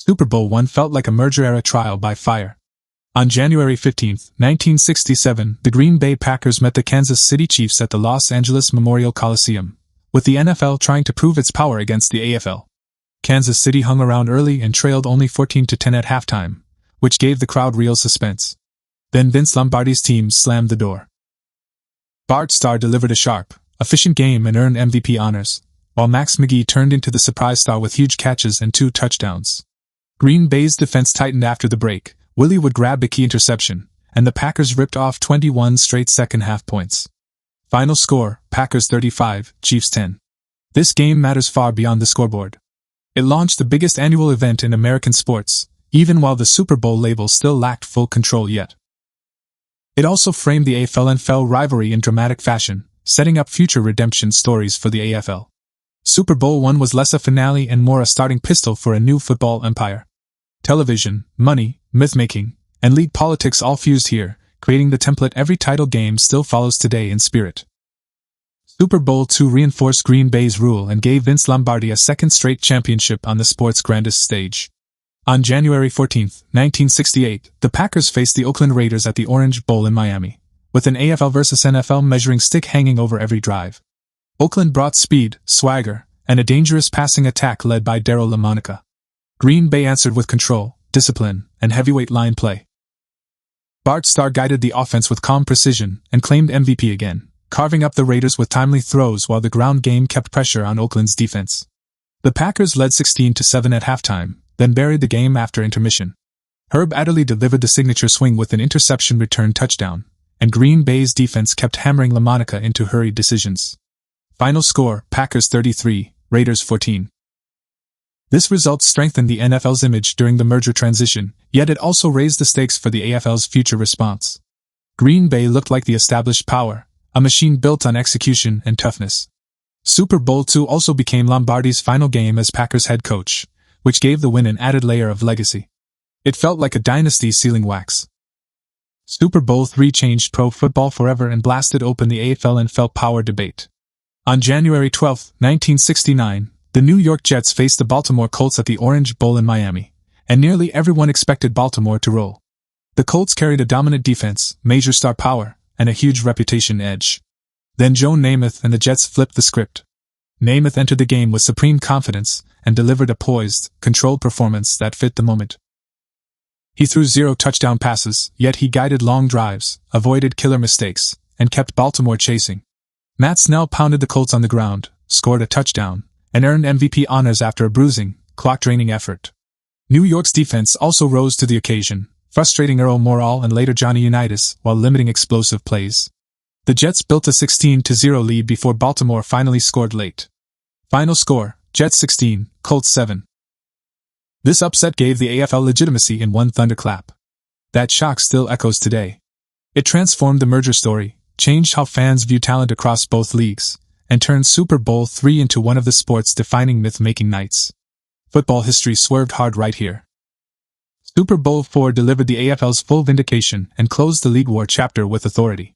Super Bowl I felt like a merger-era trial by fire. On January 15, 1967, the Green Bay Packers met the Kansas City Chiefs at the Los Angeles Memorial Coliseum, with the NFL trying to prove its power against the AFL. Kansas City hung around early and trailed only 14-10 at halftime, which gave the crowd real suspense. Then Vince Lombardi's team slammed the door. Bart Starr delivered a sharp, efficient game and earned MVP honors, while Max McGee turned into the surprise star with huge catches and 2 touchdowns. Green Bay's defense tightened after the break. Willie would grab the key interception, and the Packers ripped off 21 straight second-half points. Final score, Packers 35, Chiefs 10. This game matters far beyond the scoreboard. It launched the biggest annual event in American sports, even while the Super Bowl label still lacked full control yet. It also framed the AFL-NFL rivalry in dramatic fashion, setting up future redemption stories for the AFL. Super Bowl I was less a finale and more a starting pistol for a new football empire. Television, money, myth-making, and league politics all fused here, creating the template every title game still follows today in spirit. Super Bowl II reinforced Green Bay's rule and gave Vince Lombardi a second straight championship on the sport's grandest stage. On January 14, 1968, the Packers faced the Oakland Raiders at the Orange Bowl in Miami, with an AFL versus NFL measuring stick hanging over every drive. Oakland brought speed, swagger, and a dangerous passing attack led by Darryl LaMonica. Green Bay answered with control, discipline, and heavyweight line play. Bart Starr guided the offense with calm precision and claimed MVP again, carving up the Raiders with timely throws while the ground game kept pressure on Oakland's defense. The Packers led 16-7 at halftime, then buried the game after intermission. Herb Adderley delivered the signature swing with an interception return touchdown, and Green Bay's defense kept hammering LaMonica into hurried decisions. Final score, Packers 33, Raiders 14. This result strengthened the NFL's image during the merger transition, yet it also raised the stakes for the AFL's future response. Green Bay looked like the established power, a machine built on execution and toughness. Super Bowl II also became Lombardi's final game as Packers head coach, which gave the win an added layer of legacy. It felt like a dynasty sealing wax. Super Bowl III changed pro football forever and blasted open the AFL-NFL power debate. On January 12, 1969, the New York Jets faced the Baltimore Colts at the Orange Bowl in Miami, and nearly everyone expected Baltimore to roll. The Colts carried a dominant defense, major star power, and a huge reputation edge. Then Joe Namath and the Jets flipped the script. Namath entered the game with supreme confidence and delivered a poised, controlled performance that fit the moment. He threw 0 touchdown passes, yet he guided long drives, avoided killer mistakes, and kept Baltimore chasing. Matt Snell pounded the Colts on the ground, scored a touchdown, and earned MVP honors after a bruising, clock-draining effort. New York's defense also rose to the occasion, frustrating Earl Morrall and later Johnny Unitas while limiting explosive plays. The Jets built a 16-0 lead before Baltimore finally scored late. Final score, Jets 16, Colts 7. This upset gave the AFL legitimacy in one thunderclap. That shock still echoes today. It transformed the merger story, changed how fans view talent across both leagues, and turned Super Bowl III into one of the sport's defining myth-making nights. Football history swerved hard right here. Super Bowl IV delivered the AFL's full vindication and closed the league war chapter with authority.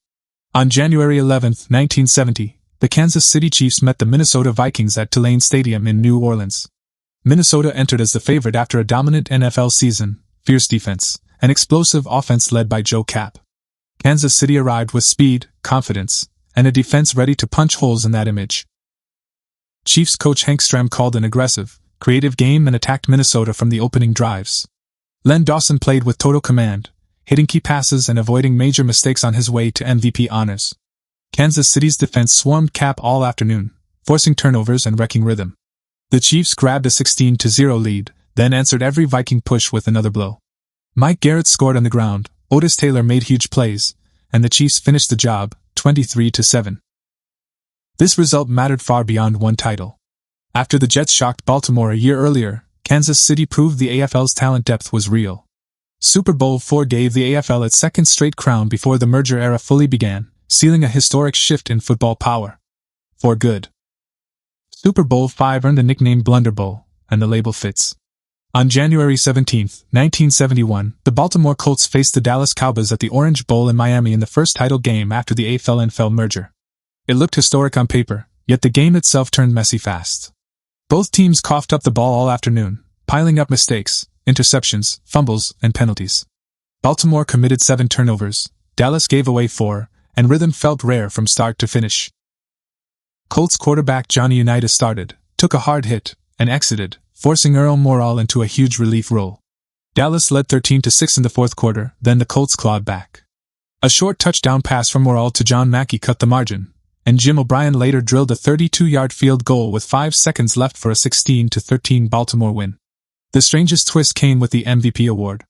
On January 11, 1970, the Kansas City Chiefs met the Minnesota Vikings at Tulane Stadium in New Orleans. Minnesota entered as the favorite after a dominant NFL season, fierce defense, and explosive offense led by Joe Kapp. Kansas City arrived with speed, confidence, and a defense ready to punch holes in that image. Chiefs coach Hank Stram called an aggressive, creative game and attacked Minnesota from the opening drives. Len Dawson played with total command, hitting key passes and avoiding major mistakes on his way to MVP honors. Kansas City's defense swarmed Kapp all afternoon, forcing turnovers and wrecking rhythm. The Chiefs grabbed a 16-0 lead, then answered every Viking push with another blow. Mike Garrett scored on the ground, Otis Taylor made huge plays, and the Chiefs finished the job, 23-7. This result mattered far beyond one title. After the Jets shocked Baltimore a year earlier, Kansas City proved the AFL's talent depth was real. Super Bowl IV gave the AFL its second straight crown before the merger era fully began, sealing a historic shift in football power. For good. Super Bowl V earned the nickname Blunder Bowl, and the label fits. On January 17, 1971, the Baltimore Colts faced the Dallas Cowboys at the Orange Bowl in Miami in the first title game after the AFL-NFL merger. It looked historic on paper, yet the game itself turned messy fast. Both teams coughed up the ball all afternoon, piling up mistakes, interceptions, fumbles, and penalties. Baltimore committed 7 turnovers, Dallas gave away 4, and rhythm felt rare from start to finish. Colts quarterback Johnny Unitas started, took a hard hit, and exited, forcing Earl Morrall into a huge relief role. Dallas led 13-6 in the fourth quarter, then the Colts clawed back. A short touchdown pass from Morrall to John Mackey cut the margin, and Jim O'Brien later drilled a 32-yard field goal with 5 seconds left for a 16-13 Baltimore win. The strangest twist came with the MVP award.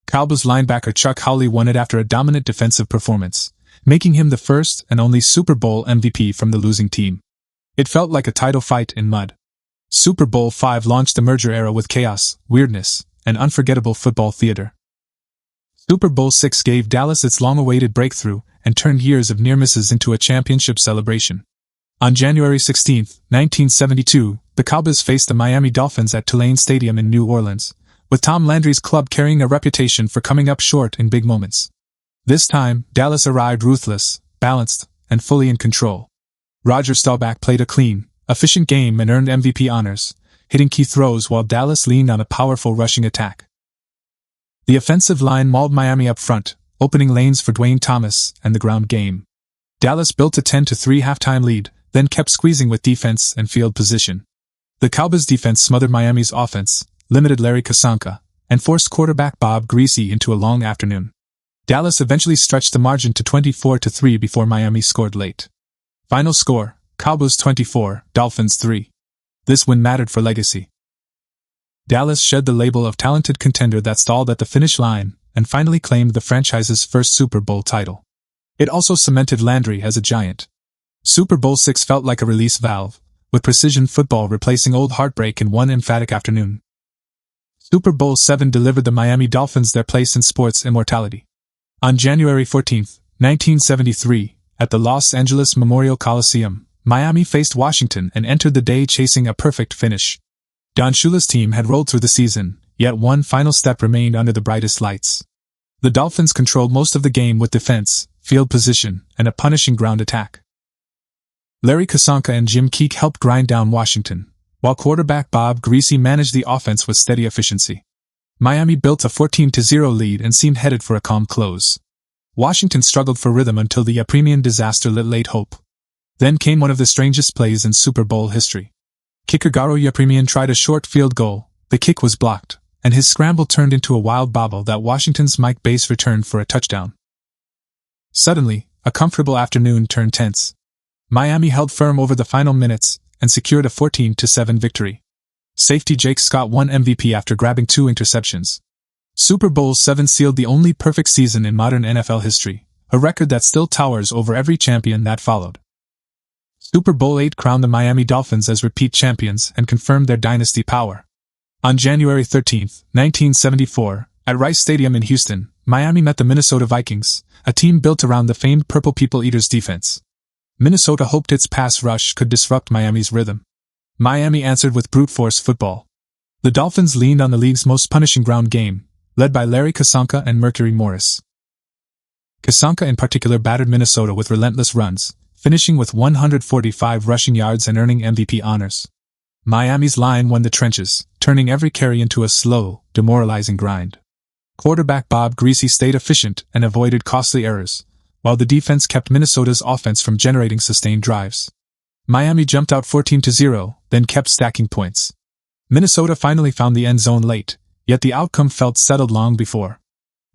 Cowboys linebacker Chuck Howley won it after a dominant defensive performance, making him the first and only Super Bowl MVP from the losing team. It felt like a title fight in mud. Super Bowl V launched the merger era with chaos, weirdness, and unforgettable football theater. Super Bowl VI gave Dallas its long-awaited breakthrough and turned years of near misses into a championship celebration. On January 16, 1972, the Cowboys faced the Miami Dolphins at Tulane Stadium in New Orleans, with Tom Landry's club carrying a reputation for coming up short in big moments. This time, Dallas arrived ruthless, balanced, and fully in control. Roger Staubach played a clean, efficient game and earned MVP honors, hitting key throws while Dallas leaned on a powerful rushing attack. The offensive line mauled Miami up front, opening lanes for Dwayne Thomas and the ground game. Dallas built a 10-3 halftime lead, then kept squeezing with defense and field position. The Cowboys' defense smothered Miami's offense, limited Larry Kasanka, and forced quarterback Bob Greasy into a long afternoon. Dallas eventually stretched the margin to 24-3 before Miami scored late. Final score, Cowboys 24, Dolphins 3. This win mattered for legacy. Dallas shed the label of talented contender that stalled at the finish line and finally claimed the franchise's first Super Bowl title. It also cemented Landry as a giant. Super Bowl VI felt like a release valve, with precision football replacing old heartbreak in one emphatic afternoon. Super Bowl VII delivered the Miami Dolphins their place in sports immortality. On January 14, 1973, at the Los Angeles Memorial Coliseum, Miami faced Washington and entered the day chasing a perfect finish. Don Shula's team had rolled through the season, yet one final step remained under the brightest lights. The Dolphins controlled most of the game with defense, field position, and a punishing ground attack. Larry Kasanka and Jim Keek helped grind down Washington, while quarterback Bob Greasy managed the offense with steady efficiency. Miami built a 14-0 lead and seemed headed for a calm close. Washington struggled for rhythm until the Apremian disaster lit late hope. Then came one of the strangest plays in Super Bowl history. Kicker Garo Yepremian tried a short field goal, the kick was blocked, and his scramble turned into a wild bobble that Washington's Mike Bass returned for a touchdown. Suddenly, a comfortable afternoon turned tense. Miami held firm over the final minutes and secured a 14-7 victory. Safety Jake Scott won MVP after grabbing 2 interceptions. Super Bowl VII sealed the only perfect season in modern NFL history, a record that still towers over every champion that followed. Super Bowl VIII crowned the Miami Dolphins as repeat champions and confirmed their dynasty power. On January 13, 1974, at Rice Stadium in Houston, Miami met the Minnesota Vikings, a team built around the famed Purple People Eaters defense. Minnesota hoped its pass rush could disrupt Miami's rhythm. Miami answered with brute force football. The Dolphins leaned on the league's most punishing ground game, led by Larry Kasanka and Mercury Morris. Kasanka in particular battered Minnesota with relentless runs, finishing with 145 rushing yards and earning MVP honors. Miami's line won the trenches, turning every carry into a slow, demoralizing grind. Quarterback Bob Greasy stayed efficient and avoided costly errors, while the defense kept Minnesota's offense from generating sustained drives. Miami jumped out 14-0, then kept stacking points. Minnesota finally found the end zone late, yet the outcome felt settled long before.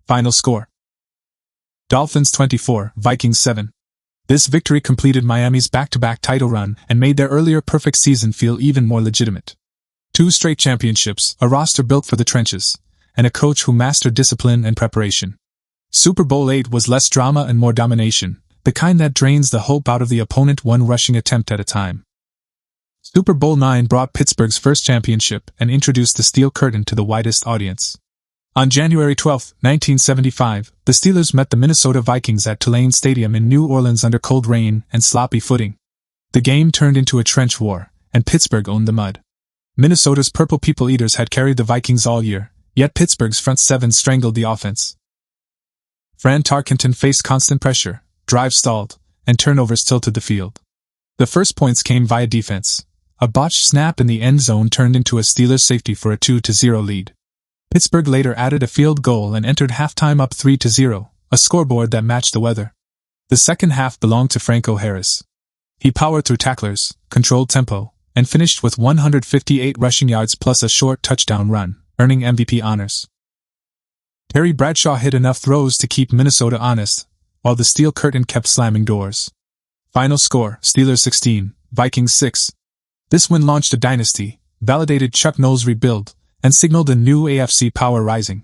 Final score: Dolphins 24, Vikings 7. This victory completed Miami's back-to-back title run and made their earlier perfect season feel even more legitimate. 2 straight championships, a roster built for the trenches, and a coach who mastered discipline and preparation. Super Bowl VIII was less drama and more domination, the kind that drains the hope out of the opponent one rushing attempt at a time. Super Bowl IX brought Pittsburgh's first championship and introduced the steel curtain to the widest audience. On January 12, 1975, the Steelers met the Minnesota Vikings at Tulane Stadium in New Orleans under cold rain and sloppy footing. The game turned into a trench war, and Pittsburgh owned the mud. Minnesota's Purple People Eaters had carried the Vikings all year, yet Pittsburgh's front seven strangled the offense. Fran Tarkenton faced constant pressure, drives stalled, and turnovers tilted the field. The first points came via defense. A botched snap in the end zone turned into a Steelers safety for a 2-0 lead. Pittsburgh later added a field goal and entered halftime up 3-0, a scoreboard that matched the weather. The second half belonged to Franco Harris. He powered through tacklers, controlled tempo, and finished with 158 rushing yards plus a short touchdown run, earning MVP honors. Terry Bradshaw hit enough throws to keep Minnesota honest, while the steel curtain kept slamming doors. Final score, Steelers 16, Vikings 6. This win launched a dynasty, validated Chuck Noll's rebuild, and signaled a new AFC power rising.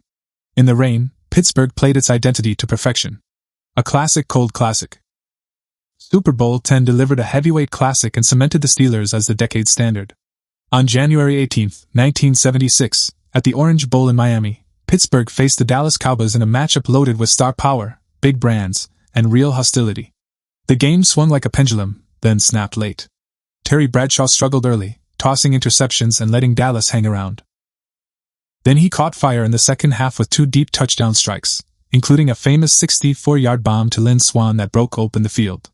In the rain, Pittsburgh played its identity to perfection. A classic cold classic. Super Bowl X delivered a heavyweight classic and cemented the Steelers as the decade standard. On January 18, 1976, at the Orange Bowl in Miami, Pittsburgh faced the Dallas Cowboys in a matchup loaded with star power, big brands, and real hostility. The game swung like a pendulum, then snapped late. Terry Bradshaw struggled early, tossing interceptions and letting Dallas hang around. Then he caught fire in the second half with 2 deep touchdown strikes, including a famous 64-yard bomb to Lynn Swann that broke open the field.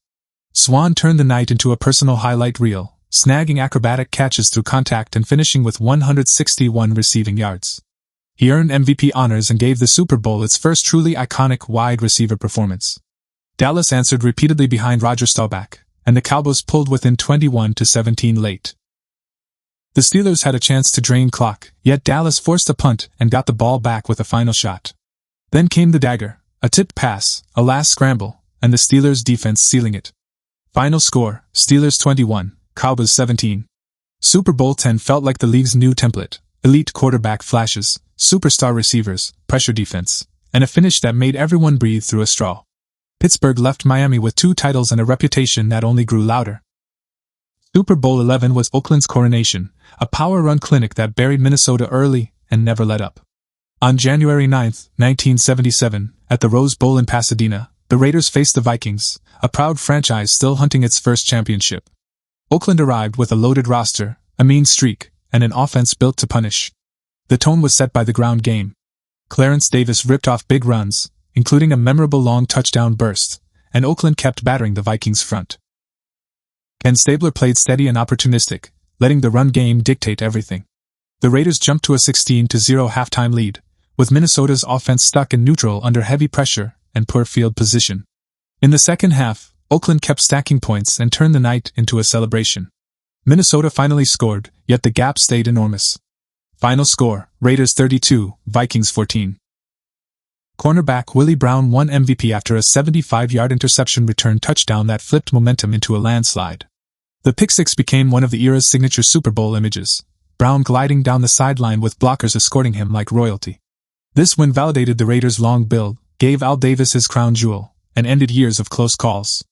Swann turned the night into a personal highlight reel, snagging acrobatic catches through contact and finishing with 161 receiving yards. He earned MVP honors and gave the Super Bowl its first truly iconic wide receiver performance. Dallas answered repeatedly behind Roger Staubach, and the Cowboys pulled within 21-17 late. The Steelers had a chance to drain clock, yet Dallas forced a punt and got the ball back with a final shot. Then came the dagger, a tipped pass, a last scramble, and the Steelers' defense sealing it. Final score, Steelers 21, Cowboys 17. Super Bowl X felt like the league's new template: elite quarterback flashes, superstar receivers, pressure defense, and a finish that made everyone breathe through a straw. Pittsburgh left Miami with 2 titles and a reputation that only grew louder. Super Bowl XI was Oakland's coronation, a power-run clinic that buried Minnesota early and never let up. On January 9, 1977, at the Rose Bowl in Pasadena, the Raiders faced the Vikings, a proud franchise still hunting its first championship. Oakland arrived with a loaded roster, a mean streak, and an offense built to punish. The tone was set by the ground game. Clarence Davis ripped off big runs, including a memorable long touchdown burst, and Oakland kept battering the Vikings' front. Ken Stabler played steady and opportunistic, letting the run game dictate everything. The Raiders jumped to a 16-0 halftime lead, with Minnesota's offense stuck in neutral under heavy pressure and poor field position. In the second half, Oakland kept stacking points and turned the night into a celebration. Minnesota finally scored, yet the gap stayed enormous. Final score, Raiders 32, Vikings 14. Cornerback Willie Brown won MVP after a 75-yard interception return touchdown that flipped momentum into a landslide. The pick six became one of the era's signature Super Bowl images, Brown gliding down the sideline with blockers escorting him like royalty. This win validated the Raiders' long build, gave Al Davis his crown jewel, and ended years of close calls.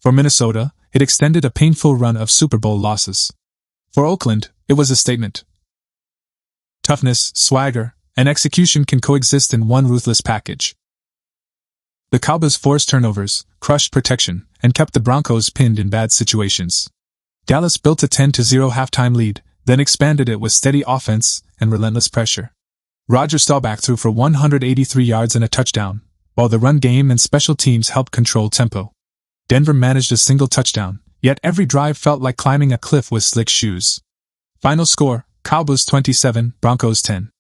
For Minnesota, it extended a painful run of Super Bowl losses. For Oakland, it was a statement. Toughness, swagger, and execution can coexist in one ruthless package. The Cowboys forced turnovers, crushed protection, and kept the Broncos pinned in bad situations. Dallas built a 10-0 halftime lead, then expanded it with steady offense and relentless pressure. Roger Staubach threw for 183 yards and a touchdown, while the run game and special teams helped control tempo. Denver managed a single touchdown, yet every drive felt like climbing a cliff with slick shoes. Final score, Cowboys 27, Broncos 10.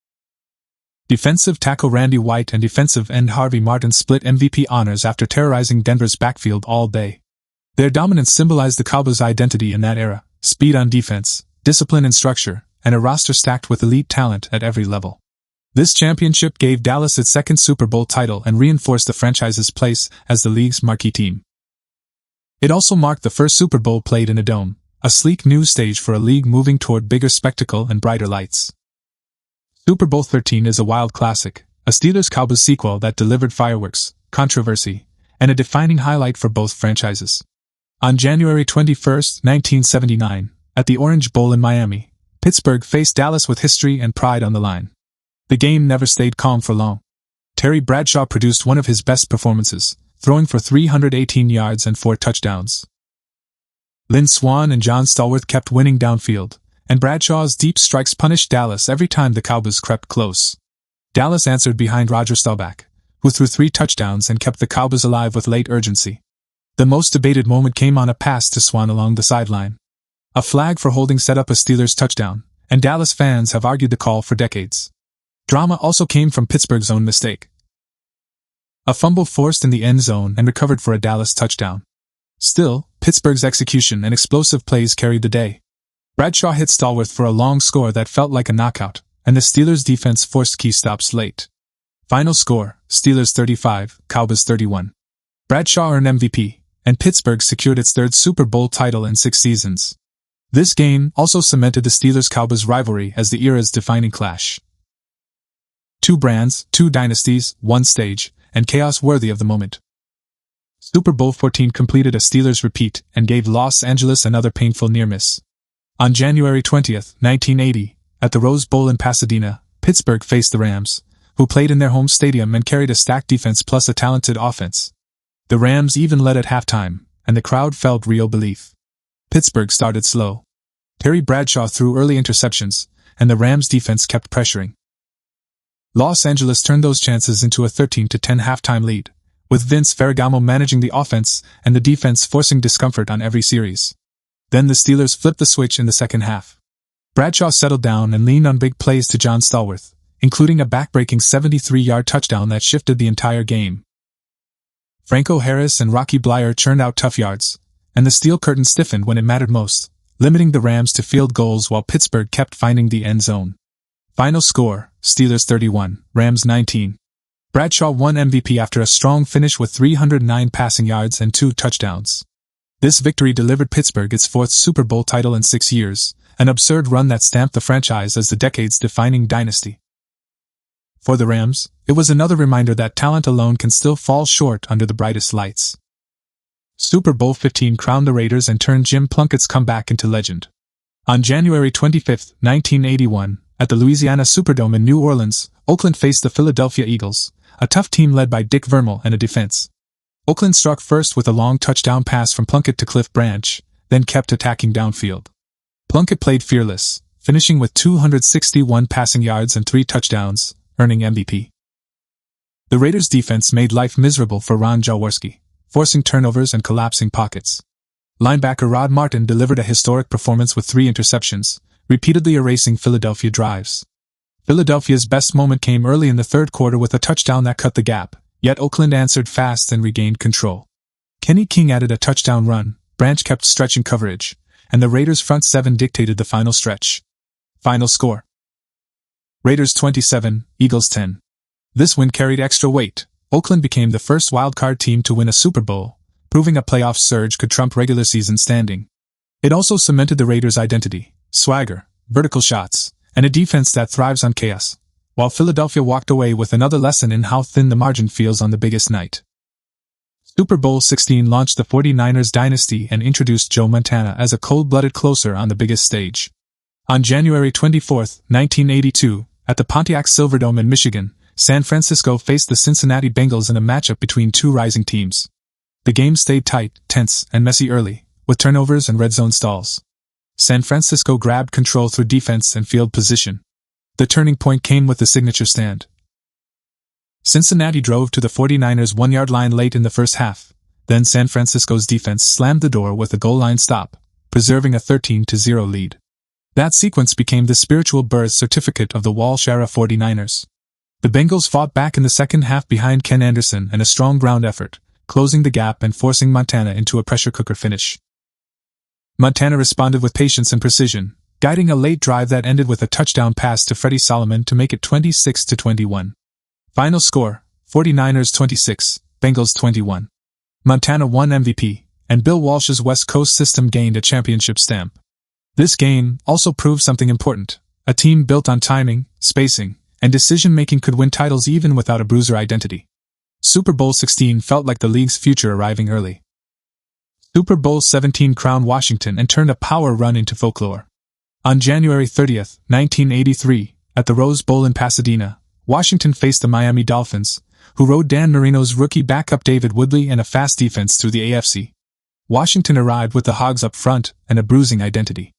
Defensive tackle Randy White and defensive end Harvey Martin split MVP honors after terrorizing Denver's backfield all day. Their dominance symbolized the Cowboys' identity in that era: speed on defense, discipline and structure, and a roster stacked with elite talent at every level. This championship gave Dallas its second Super Bowl title and reinforced the franchise's place as the league's marquee team. It also marked the first Super Bowl played in a dome, a sleek new stage for a league moving toward bigger spectacle and brighter lights. Super Bowl XIII is a wild classic, a Steelers-Cowboys sequel that delivered fireworks, controversy, and a defining highlight for both franchises. On January 21, 1979, at the Orange Bowl in Miami, Pittsburgh faced Dallas with history and pride on the line. The game never stayed calm for long. Terry Bradshaw produced one of his best performances, throwing for 318 yards and 4 touchdowns. Lynn Swann and John Stallworth kept winning downfield, and Bradshaw's deep strikes punished Dallas every time the Cowboys crept close. Dallas answered behind Roger Staubach, who threw 3 touchdowns and kept the Cowboys alive with late urgency. The most debated moment came on a pass to Swann along the sideline. A flag for holding set up a Steelers touchdown, and Dallas fans have argued the call for decades. Drama also came from Pittsburgh's own mistake. A fumble forced in the end zone and recovered for a Dallas touchdown. Still, Pittsburgh's execution and explosive plays carried the day. Bradshaw hit Stallworth for a long score that felt like a knockout, and the Steelers' defense forced key stops late. Final score, Steelers 35, Cowboys 31. Bradshaw earned MVP, and Pittsburgh secured its third Super Bowl title in 6 seasons. This game also cemented the Steelers-Cowboys rivalry as the era's defining clash. 2 brands, 2 dynasties, 1 stage, and chaos worthy of the moment. Super Bowl 14 completed a Steelers repeat and gave Los Angeles another painful near-miss. On January 20, 1980, at the Rose Bowl in Pasadena, Pittsburgh faced the Rams, who played in their home stadium and carried a stacked defense plus a talented offense. The Rams even led at halftime, and the crowd felt real belief. Pittsburgh started slow. Terry Bradshaw threw early interceptions, and the Rams' defense kept pressuring. Los Angeles turned those chances into a 13-10 halftime lead, with Vince Ferragamo managing the offense and the defense forcing discomfort on every series. Then the Steelers flipped the switch in the second half. Bradshaw settled down and leaned on big plays to John Stallworth, including a back-breaking 73-yard touchdown that shifted the entire game. Franco Harris and Rocky Bleier churned out tough yards, and the steel curtain stiffened when it mattered most, limiting the Rams to field goals while Pittsburgh kept finding the end zone. Final score, Steelers 31, Rams 19. Bradshaw won MVP after a strong finish with 309 passing yards and 2 touchdowns. This victory delivered Pittsburgh its 4th Super Bowl title in 6 years, an absurd run that stamped the franchise as the decade's defining dynasty. For the Rams, it was another reminder that talent alone can still fall short under the brightest lights. Super Bowl 15 crowned the Raiders and turned Jim Plunkett's comeback into legend. On January 25, 1981, at the Louisiana Superdome in New Orleans, Oakland faced the Philadelphia Eagles, a tough team led by Dick Vermeil and a defense. Oakland struck first with a long touchdown pass from Plunkett to Cliff Branch, then kept attacking downfield. Plunkett played fearless, finishing with 261 passing yards and 3 touchdowns, earning MVP. The Raiders' defense made life miserable for Ron Jaworski, forcing turnovers and collapsing pockets. Linebacker Rod Martin delivered a historic performance with 3 interceptions, repeatedly erasing Philadelphia drives. Philadelphia's best moment came early in the third quarter with a touchdown that cut the gap, yet Oakland answered fast and regained control. Kenny King added a touchdown run, Branch kept stretching coverage, and the Raiders' front 7 dictated the final stretch. Final score: Raiders 27, Eagles 10. This win carried extra weight. Oakland became the first wildcard team to win a Super Bowl, proving a playoff surge could trump regular season standing. It also cemented the Raiders' identity, swagger, vertical shots, and a defense that thrives on chaos, while Philadelphia walked away with another lesson in how thin the margin feels on the biggest night. Super Bowl 16 launched the 49ers dynasty and introduced Joe Montana as a cold-blooded closer on the biggest stage. On January 24, 1982, at the Pontiac Silverdome in Michigan, San Francisco faced the Cincinnati Bengals in a matchup between 2 rising teams. The game stayed tight, tense, and messy early, with turnovers and red zone stalls. San Francisco grabbed control through defense and field position. The turning point came with the signature stand. Cincinnati drove to the 49ers' 1-yard line late in the first half. Then San Francisco's defense slammed the door with a goal line stop, preserving a 13-0 lead. That sequence became the spiritual birth certificate of the Walsh-era 49ers. The Bengals fought back in the second half behind Ken Anderson and a strong ground effort, closing the gap and forcing Montana into a pressure cooker finish. Montana responded with patience and precision, guiding a late drive that ended with a touchdown pass to Freddie Solomon to make it 26-21. Final score: 49ers 26, Bengals 21. Montana won MVP, and Bill Walsh's West Coast system gained a championship stamp. This game also proved something important. A team built on timing, spacing, and decision-making could win titles even without a bruiser identity. Super Bowl 16 felt like the league's future arriving early. Super Bowl 17 crowned Washington and turned a power run into folklore. On January 30, 1983, at the Rose Bowl in Pasadena, Washington faced the Miami Dolphins, who rode Dan Marino's rookie backup David Woodley and a fast defense through the AFC. Washington arrived with the Hogs up front and a bruising identity.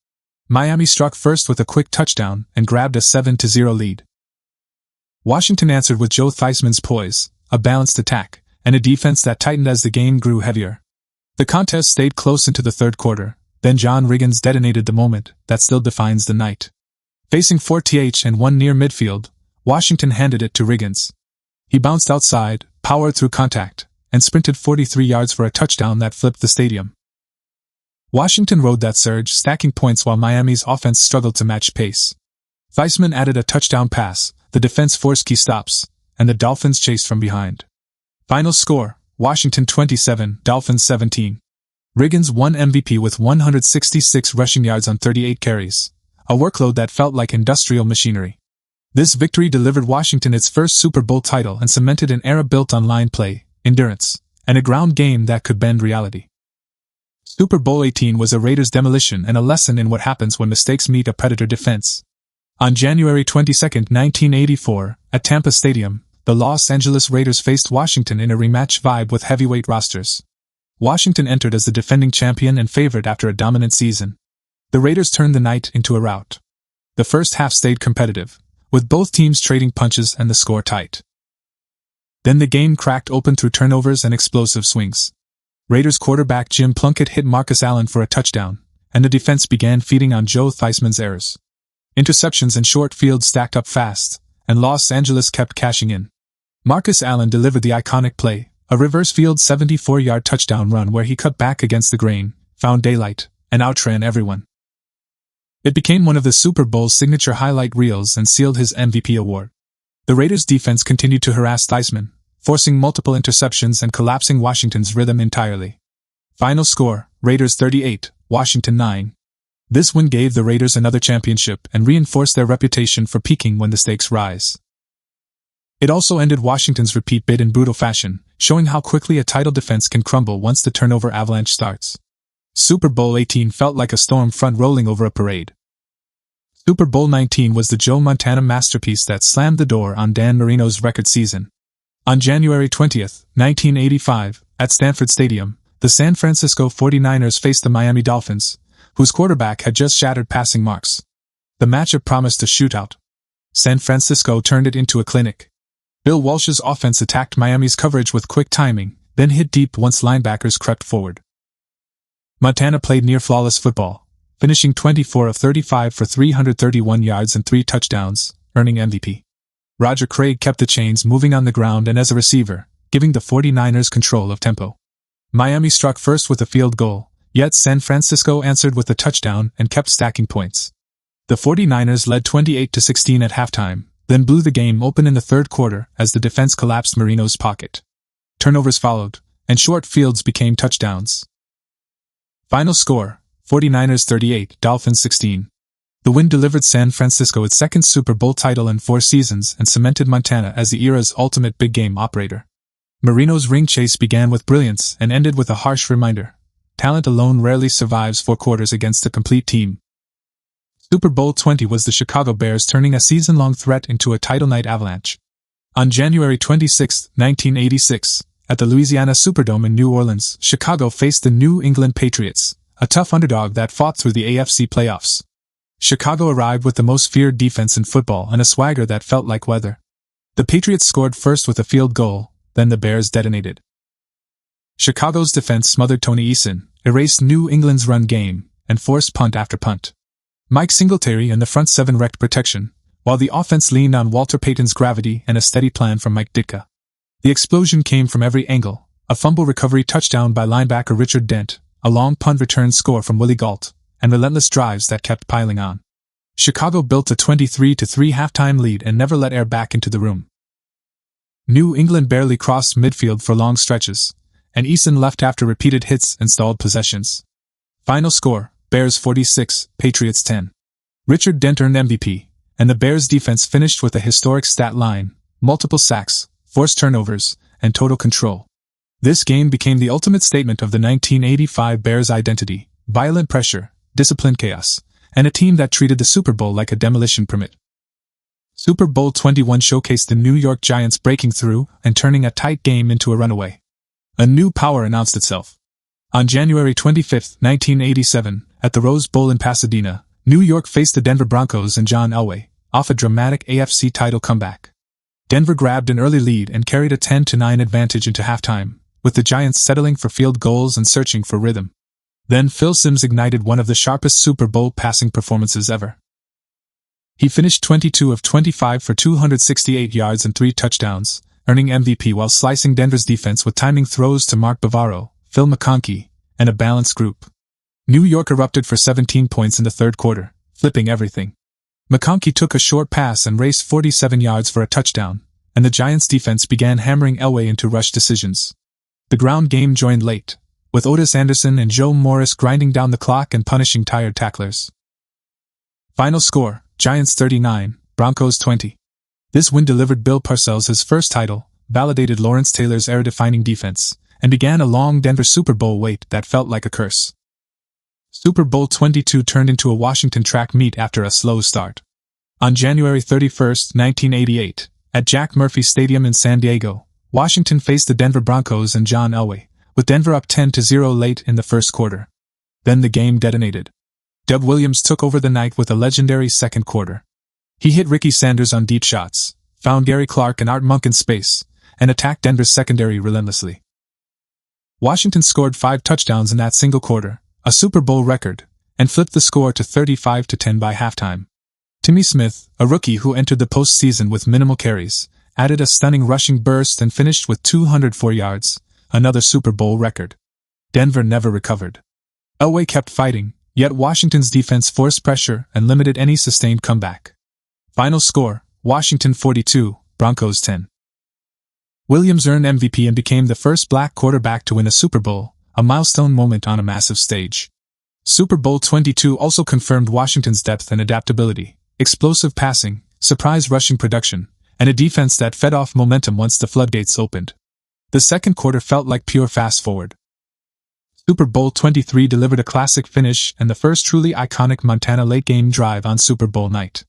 Miami struck first with a quick touchdown and grabbed a 7-0 lead. Washington answered with Joe Theismann's poise, a balanced attack, and a defense that tightened as the game grew heavier. The contest stayed close into the third quarter, then John Riggins detonated the moment that still defines the night. Facing 4th and 1 near midfield, Washington handed it to Riggins. He bounced outside, powered through contact, and sprinted 43 yards for a touchdown that flipped the stadium. Washington rode that surge, stacking points while Miami's offense struggled to match pace. Theismann added a touchdown pass, the defense forced key stops, and the Dolphins chased from behind. Final score, Washington 27, Dolphins 17. Riggins won MVP with 166 rushing yards on 38 carries, a workload that felt like industrial machinery. This victory delivered Washington its first Super Bowl title and cemented an era built on line play, endurance, and a ground game that could bend reality. Super Bowl 18 was a Raiders' demolition and a lesson in what happens when mistakes meet a predator defense. On January 22, 1984, at Tampa Stadium, the Los Angeles Raiders faced Washington in a rematch vibe with heavyweight rosters. Washington entered as the defending champion and favored after a dominant season. The Raiders turned the night into a rout. The first half stayed competitive, with both teams trading punches and the score tight. Then the game cracked open through turnovers and explosive swings. Raiders quarterback Jim Plunkett hit Marcus Allen for a touchdown, and the defense began feeding on Joe Theismann's errors. Interceptions and short fields stacked up fast, and Los Angeles kept cashing in. Marcus Allen delivered the iconic play, a reverse field 74-yard touchdown run where he cut back against the grain, found daylight, and outran everyone. It became one of the Super Bowl's signature highlight reels and sealed his MVP award. The Raiders' defense continued to harass Theismann, forcing multiple interceptions and collapsing Washington's rhythm entirely. Final score, Raiders 38, Washington 9. This win gave the Raiders another championship and reinforced their reputation for peaking when the stakes rise. It also ended Washington's repeat bid in brutal fashion, showing how quickly a title defense can crumble once the turnover avalanche starts. Super Bowl 18 felt like a storm front rolling over a parade. Super Bowl 19 was the Joe Montana masterpiece that slammed the door on Dan Marino's record season. On January 20, 1985, at Stanford Stadium, the San Francisco 49ers faced the Miami Dolphins, whose quarterback had just shattered passing marks. The matchup promised a shootout. San Francisco turned it into a clinic. Bill Walsh's offense attacked Miami's coverage with quick timing, then hit deep once linebackers crept forward. Montana played near-flawless football, finishing 24 of 35 for 331 yards and 3 touchdowns, earning MVP. Roger Craig kept the chains moving on the ground and as a receiver, giving the 49ers control of tempo. Miami struck first with a field goal, yet San Francisco answered with a touchdown and kept stacking points. The 49ers led 28-16 at halftime, then blew the game open in the third quarter as the defense collapsed Marino's pocket. Turnovers followed, and short fields became touchdowns. Final score, 49ers 38, Dolphins 16. The win delivered San Francisco its second Super Bowl title in 4 seasons and cemented Montana as the era's ultimate big-game operator. Marino's ring chase began with brilliance and ended with a harsh reminder. Talent alone rarely survives 4 quarters against a complete team. Super Bowl 20 was the Chicago Bears turning a season-long threat into a title night avalanche. On January 26, 1986, at the Louisiana Superdome in New Orleans, Chicago faced the New England Patriots, a tough underdog that fought through the AFC playoffs. Chicago arrived with the most feared defense in football and a swagger that felt like weather. The Patriots scored first with a field goal, then the Bears detonated. Chicago's defense smothered Tony Eason, erased New England's run game, and forced punt after punt. Mike Singletary and the front 7 wrecked protection, while the offense leaned on Walter Payton's gravity and a steady plan from Mike Ditka. The explosion came from every angle: a fumble recovery touchdown by linebacker Richard Dent, a long punt return score from Willie Gault, and relentless drives that kept piling on. Chicago built a 23-3 halftime lead and never let air back into the room. New England barely crossed midfield for long stretches, and Eason left after repeated hits and stalled possessions. Final score, Bears 46, Patriots 10. Richard Dent earned MVP, and the Bears defense finished with a historic stat line: multiple sacks, forced turnovers, and total control. This game became the ultimate statement of the 1985 Bears identity: violent pressure, disciplined chaos, and a team that treated the Super Bowl like a demolition permit. Super Bowl 21 showcased the New York Giants breaking through and turning a tight game into a runaway. A new power announced itself. On January 25, 1987, at the Rose Bowl in Pasadena, New York faced the Denver Broncos and John Elway, off a dramatic AFC title comeback. Denver grabbed an early lead and carried a 10-9 advantage into halftime, with the Giants settling for field goals and searching for rhythm. Then Phil Simms ignited one of the sharpest Super Bowl passing performances ever. He finished 22 of 25 for 268 yards and 3 touchdowns, earning MVP while slicing Denver's defense with timing throws to Mark Bavaro, Phil McConkey, and a balanced group. New York erupted for 17 points in the third quarter, flipping everything. McConkey took a short pass and raced 47 yards for a touchdown, and the Giants' defense began hammering Elway into rush decisions. The ground game joined late, with Otis Anderson and Joe Morris grinding down the clock and punishing tired tacklers. Final score, Giants 39, Broncos 20. This win delivered Bill Parcells his first title, validated Lawrence Taylor's era-defining defense, and began a long Denver Super Bowl wait that felt like a curse. Super Bowl 22 turned into a Washington track meet after a slow start. On January 31, 1988, at Jack Murphy Stadium in San Diego, Washington faced the Denver Broncos and John Elway, with Denver up 10-0 late in the first quarter. Then the game detonated. Doug Williams took over the night with a legendary second quarter. He hit Ricky Sanders on deep shots, found Gary Clark and Art Monk in space, and attacked Denver's secondary relentlessly. Washington scored 5 touchdowns in that single quarter, a Super Bowl record, and flipped the score to 35-10 by halftime. Timmy Smith, a rookie who entered the postseason with minimal carries, added a stunning rushing burst and finished with 204 yards, another Super Bowl record. Denver never recovered. Elway kept fighting, yet Washington's defense forced pressure and limited any sustained comeback. Final score, Washington 42, Broncos 10. Williams earned MVP and became the first black quarterback to win a Super Bowl, a milestone moment on a massive stage. Super Bowl 22 also confirmed Washington's depth and adaptability, explosive passing, surprise rushing production, and a defense that fed off momentum once the floodgates opened. The second quarter felt like pure fast-forward. Super Bowl 23 delivered a classic finish and the first truly iconic Montana late-game drive on Super Bowl night.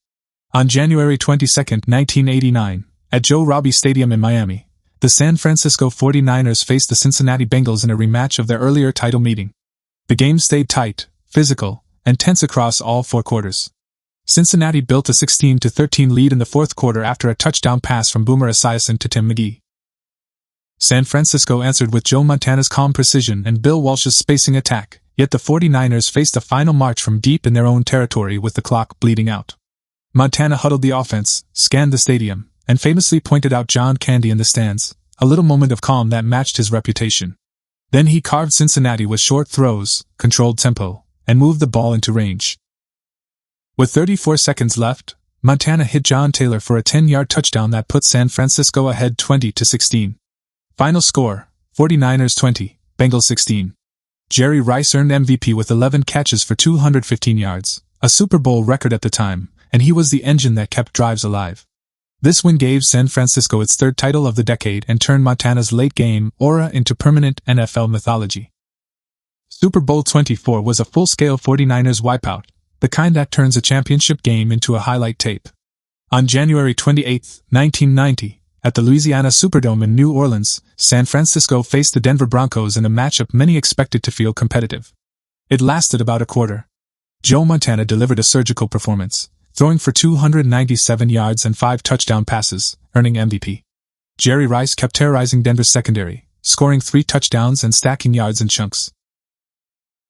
On January 22, 1989, at Joe Robbie Stadium in Miami, the San Francisco 49ers faced the Cincinnati Bengals in a rematch of their earlier title meeting. The game stayed tight, physical, and tense across all 4 quarters. Cincinnati built a 16-13 lead in the fourth quarter after a touchdown pass from Boomer Esiason to Tim McGee. San Francisco answered with Joe Montana's calm precision and Bill Walsh's spacing attack, yet the 49ers faced a final march from deep in their own territory with the clock bleeding out. Montana huddled the offense, scanned the stadium, and famously pointed out John Candy in the stands, a little moment of calm that matched his reputation. Then he carved Cincinnati with short throws, controlled tempo, and moved the ball into range. With 34 seconds left, Montana hit John Taylor for a 10-yard touchdown that put San Francisco ahead 20-16. Final score, 49ers 20, Bengals 16. Jerry Rice earned MVP with 11 catches for 215 yards, a Super Bowl record at the time, and he was the engine that kept drives alive. This win gave San Francisco its third title of the decade and turned Montana's late-game aura into permanent NFL mythology. Super Bowl 24 was a full-scale 49ers wipeout, the kind that turns a championship game into a highlight tape. On January 28, 1990, at the Louisiana Superdome in New Orleans, San Francisco faced the Denver Broncos in a matchup many expected to feel competitive. It lasted about a quarter. Joe Montana delivered a surgical performance, throwing for 297 yards and 5 touchdown passes, earning MVP. Jerry Rice kept terrorizing Denver's secondary, scoring 3 touchdowns and stacking yards in chunks.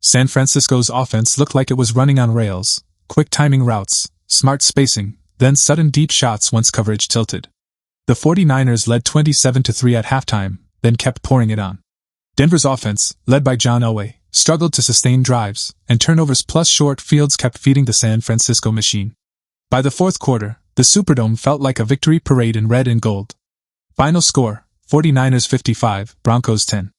San Francisco's offense looked like it was running on rails, quick timing routes, smart spacing, then sudden deep shots once coverage tilted. The 49ers led 27-3 at halftime, then kept pouring it on. Denver's offense, led by John Elway, struggled to sustain drives, and turnovers plus short fields kept feeding the San Francisco machine. By the fourth quarter, the Superdome felt like a victory parade in red and gold. Final score, 49ers 55, Broncos 10.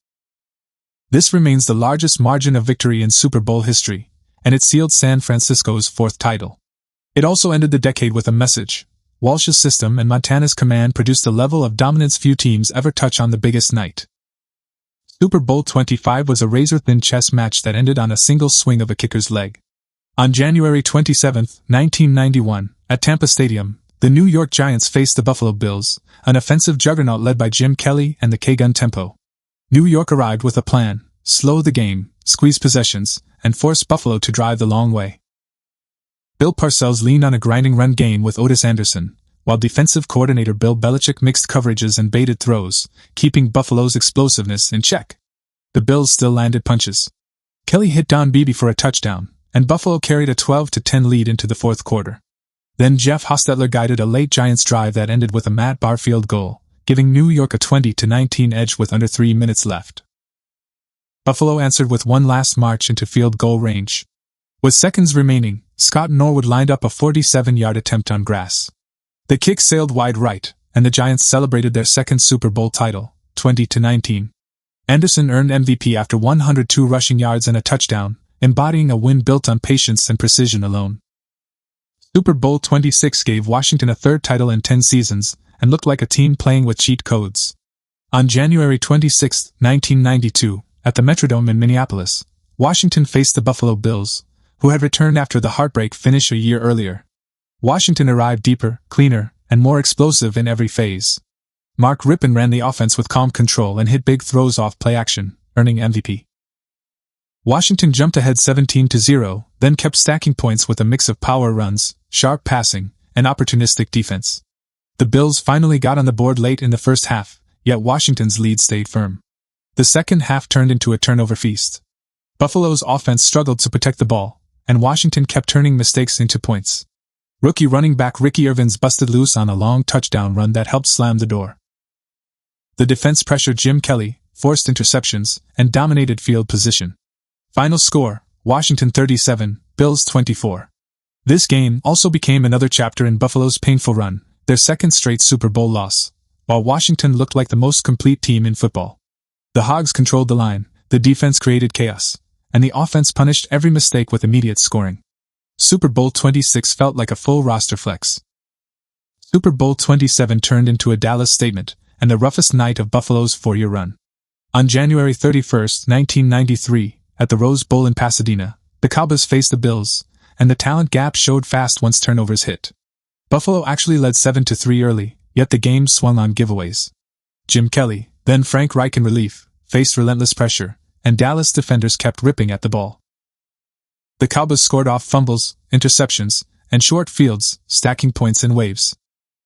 This remains the largest margin of victory in Super Bowl history, and it sealed San Francisco's 4th title. It also ended the decade with a message. Walsh's system and Montana's command produced a level of dominance few teams ever touch on the biggest night. Super Bowl 25 was a razor-thin chess match that ended on a single swing of a kicker's leg. On January 27, 1991, at Tampa Stadium, the New York Giants faced the Buffalo Bills, an offensive juggernaut led by Jim Kelly and the K-Gun tempo. New York arrived with a plan: slow the game, squeeze possessions, and force Buffalo to drive the long way. Bill Parcells leaned on a grinding run game with Otis Anderson, while defensive coordinator Bill Belichick mixed coverages and baited throws, keeping Buffalo's explosiveness in check. The Bills still landed punches. Kelly hit Don Beebe for a touchdown, and Buffalo carried a 12-10 lead into the fourth quarter. Then Jeff Hostetler guided a late Giants drive that ended with a Matt Barfield goal, giving New York a 20-19 edge with under 3 minutes left. Buffalo answered with one last march into field goal range. With seconds remaining, Scott Norwood lined up a 47-yard attempt on grass. The kick sailed wide right, and the Giants celebrated their second Super Bowl title, 20-19. Anderson earned MVP after 102 rushing yards and a touchdown, embodying a win built on patience and precision alone. Super Bowl 26 gave Washington a third title in 10 seasons, and looked like a team playing with cheat codes. On January 26, 1992, at the Metrodome in Minneapolis, Washington faced the Buffalo Bills, who had returned after the heartbreak finish a year earlier. Washington arrived deeper, cleaner, and more explosive in every phase. Mark Rippon ran the offense with calm control and hit big throws off play action, earning MVP. Washington jumped ahead 17-0, then kept stacking points with a mix of power runs, sharp passing, and opportunistic defense. The Bills finally got on the board late in the first half, yet Washington's lead stayed firm. The second half turned into a turnover feast. Buffalo's offense struggled to protect the ball, and Washington kept turning mistakes into points. Rookie running back Ricky Irvins busted loose on a long touchdown run that helped slam the door. The defense pressured Jim Kelly, forced interceptions, and dominated field position. Final score, Washington 37, Bills 24. This game also became another chapter in Buffalo's painful run, their second straight Super Bowl loss, while Washington looked like the most complete team in football. The Hogs controlled the line, the defense created chaos, and the offense punished every mistake with immediate scoring. Super Bowl 26 felt like a full roster flex. Super Bowl 27 turned into a Dallas statement, and the roughest night of Buffalo's 4-year run. On January 31, 1993, at the Rose Bowl in Pasadena, the Cowboys faced the Bills, and the talent gap showed fast once turnovers hit. Buffalo actually led 7-3 early, yet the game swung on giveaways. Jim Kelly, then Frank Reich in relief, faced relentless pressure, and Dallas defenders kept ripping at the ball. The Cowboys scored off fumbles, interceptions, and short fields, stacking points in waves.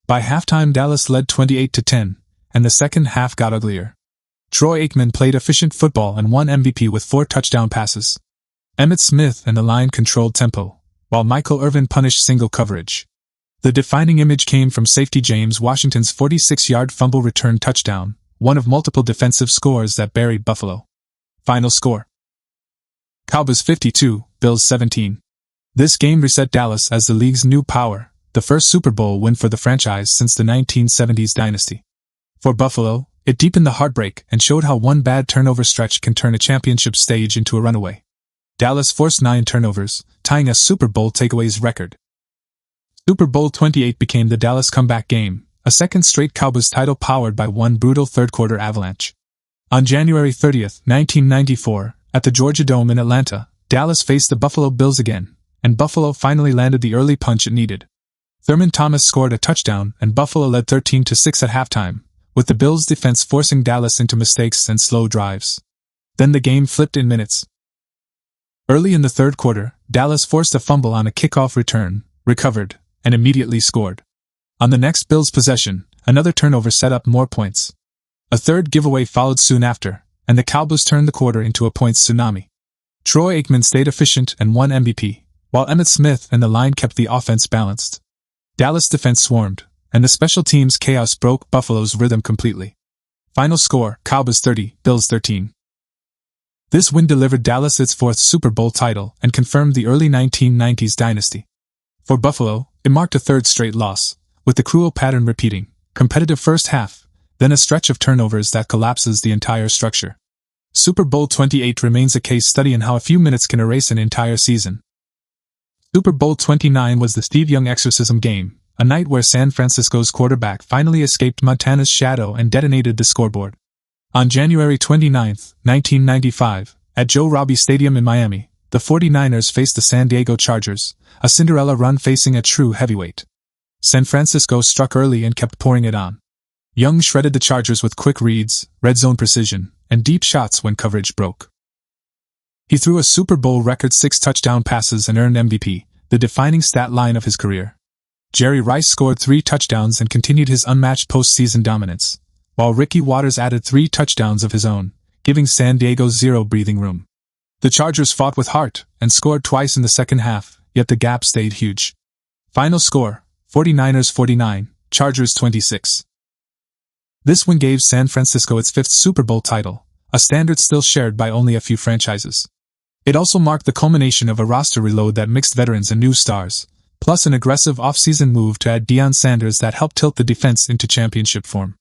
By halftime, Dallas led 28-10, and the second half got uglier. Troy Aikman played efficient football and won MVP with 4 touchdown passes. Emmitt Smith and the line controlled tempo, while Michael Irvin punished single coverage. The defining image came from safety James Washington's 46-yard fumble return touchdown, one of multiple defensive scores that buried Buffalo. Final score: Cowboys 52, Bills 17. This game reset Dallas as the league's new power, the first Super Bowl win for the franchise since the 1970s dynasty. For Buffalo, it deepened the heartbreak and showed how one bad turnover stretch can turn a championship stage into a runaway. Dallas forced 9 turnovers, tying a Super Bowl takeaways record. Super Bowl 28 became the Dallas comeback game, a second straight Cowboys title powered by one brutal third-quarter avalanche. On January 30, 1994, at the Georgia Dome in Atlanta, Dallas faced the Buffalo Bills again, and Buffalo finally landed the early punch it needed. Thurman Thomas scored a touchdown and Buffalo led 13-6 at halftime, with the Bills' defense forcing Dallas into mistakes and slow drives. Then the game flipped in minutes. Early in the third quarter, Dallas forced a fumble on a kickoff return, recovered, and immediately scored. On the next Bills possession, another turnover set up more points. A third giveaway followed soon after, and the Cowboys turned the quarter into a points tsunami. Troy Aikman stayed efficient and won MVP, while Emmitt Smith and the line kept the offense balanced. Dallas defense swarmed, and the special teams chaos broke Buffalo's rhythm completely. Final score: Cowboys 30, Bills 13. This win delivered Dallas its 4th Super Bowl title and confirmed the early 1990s dynasty. For Buffalo, it marked a third straight loss, with the cruel pattern repeating: competitive first half, then a stretch of turnovers that collapses the entire structure. Super Bowl 28 remains a case study in how a few minutes can erase an entire season. Super Bowl 29 was the Steve Young exorcism game, a night where San Francisco's quarterback finally escaped Montana's shadow and detonated the scoreboard. On January 29, 1995, at Joe Robbie Stadium in Miami, the 49ers faced the San Diego Chargers, a Cinderella run facing a true heavyweight. San Francisco struck early and kept pouring it on. Young shredded the Chargers with quick reads, red zone precision, and deep shots when coverage broke. He threw a Super Bowl record 6 touchdown passes and earned MVP, the defining stat line of his career. Jerry Rice scored 3 touchdowns and continued his unmatched postseason dominance, while Ricky Watters added 3 touchdowns of his own, giving San Diego zero breathing room. The Chargers fought with heart and scored twice in the second half, yet the gap stayed huge. Final score: 49ers 49, Chargers 26. This win gave San Francisco its 5th Super Bowl title, a standard still shared by only a few franchises. It also marked the culmination of a roster reload that mixed veterans and new stars, plus an aggressive offseason move to add Deion Sanders that helped tilt the defense into championship form.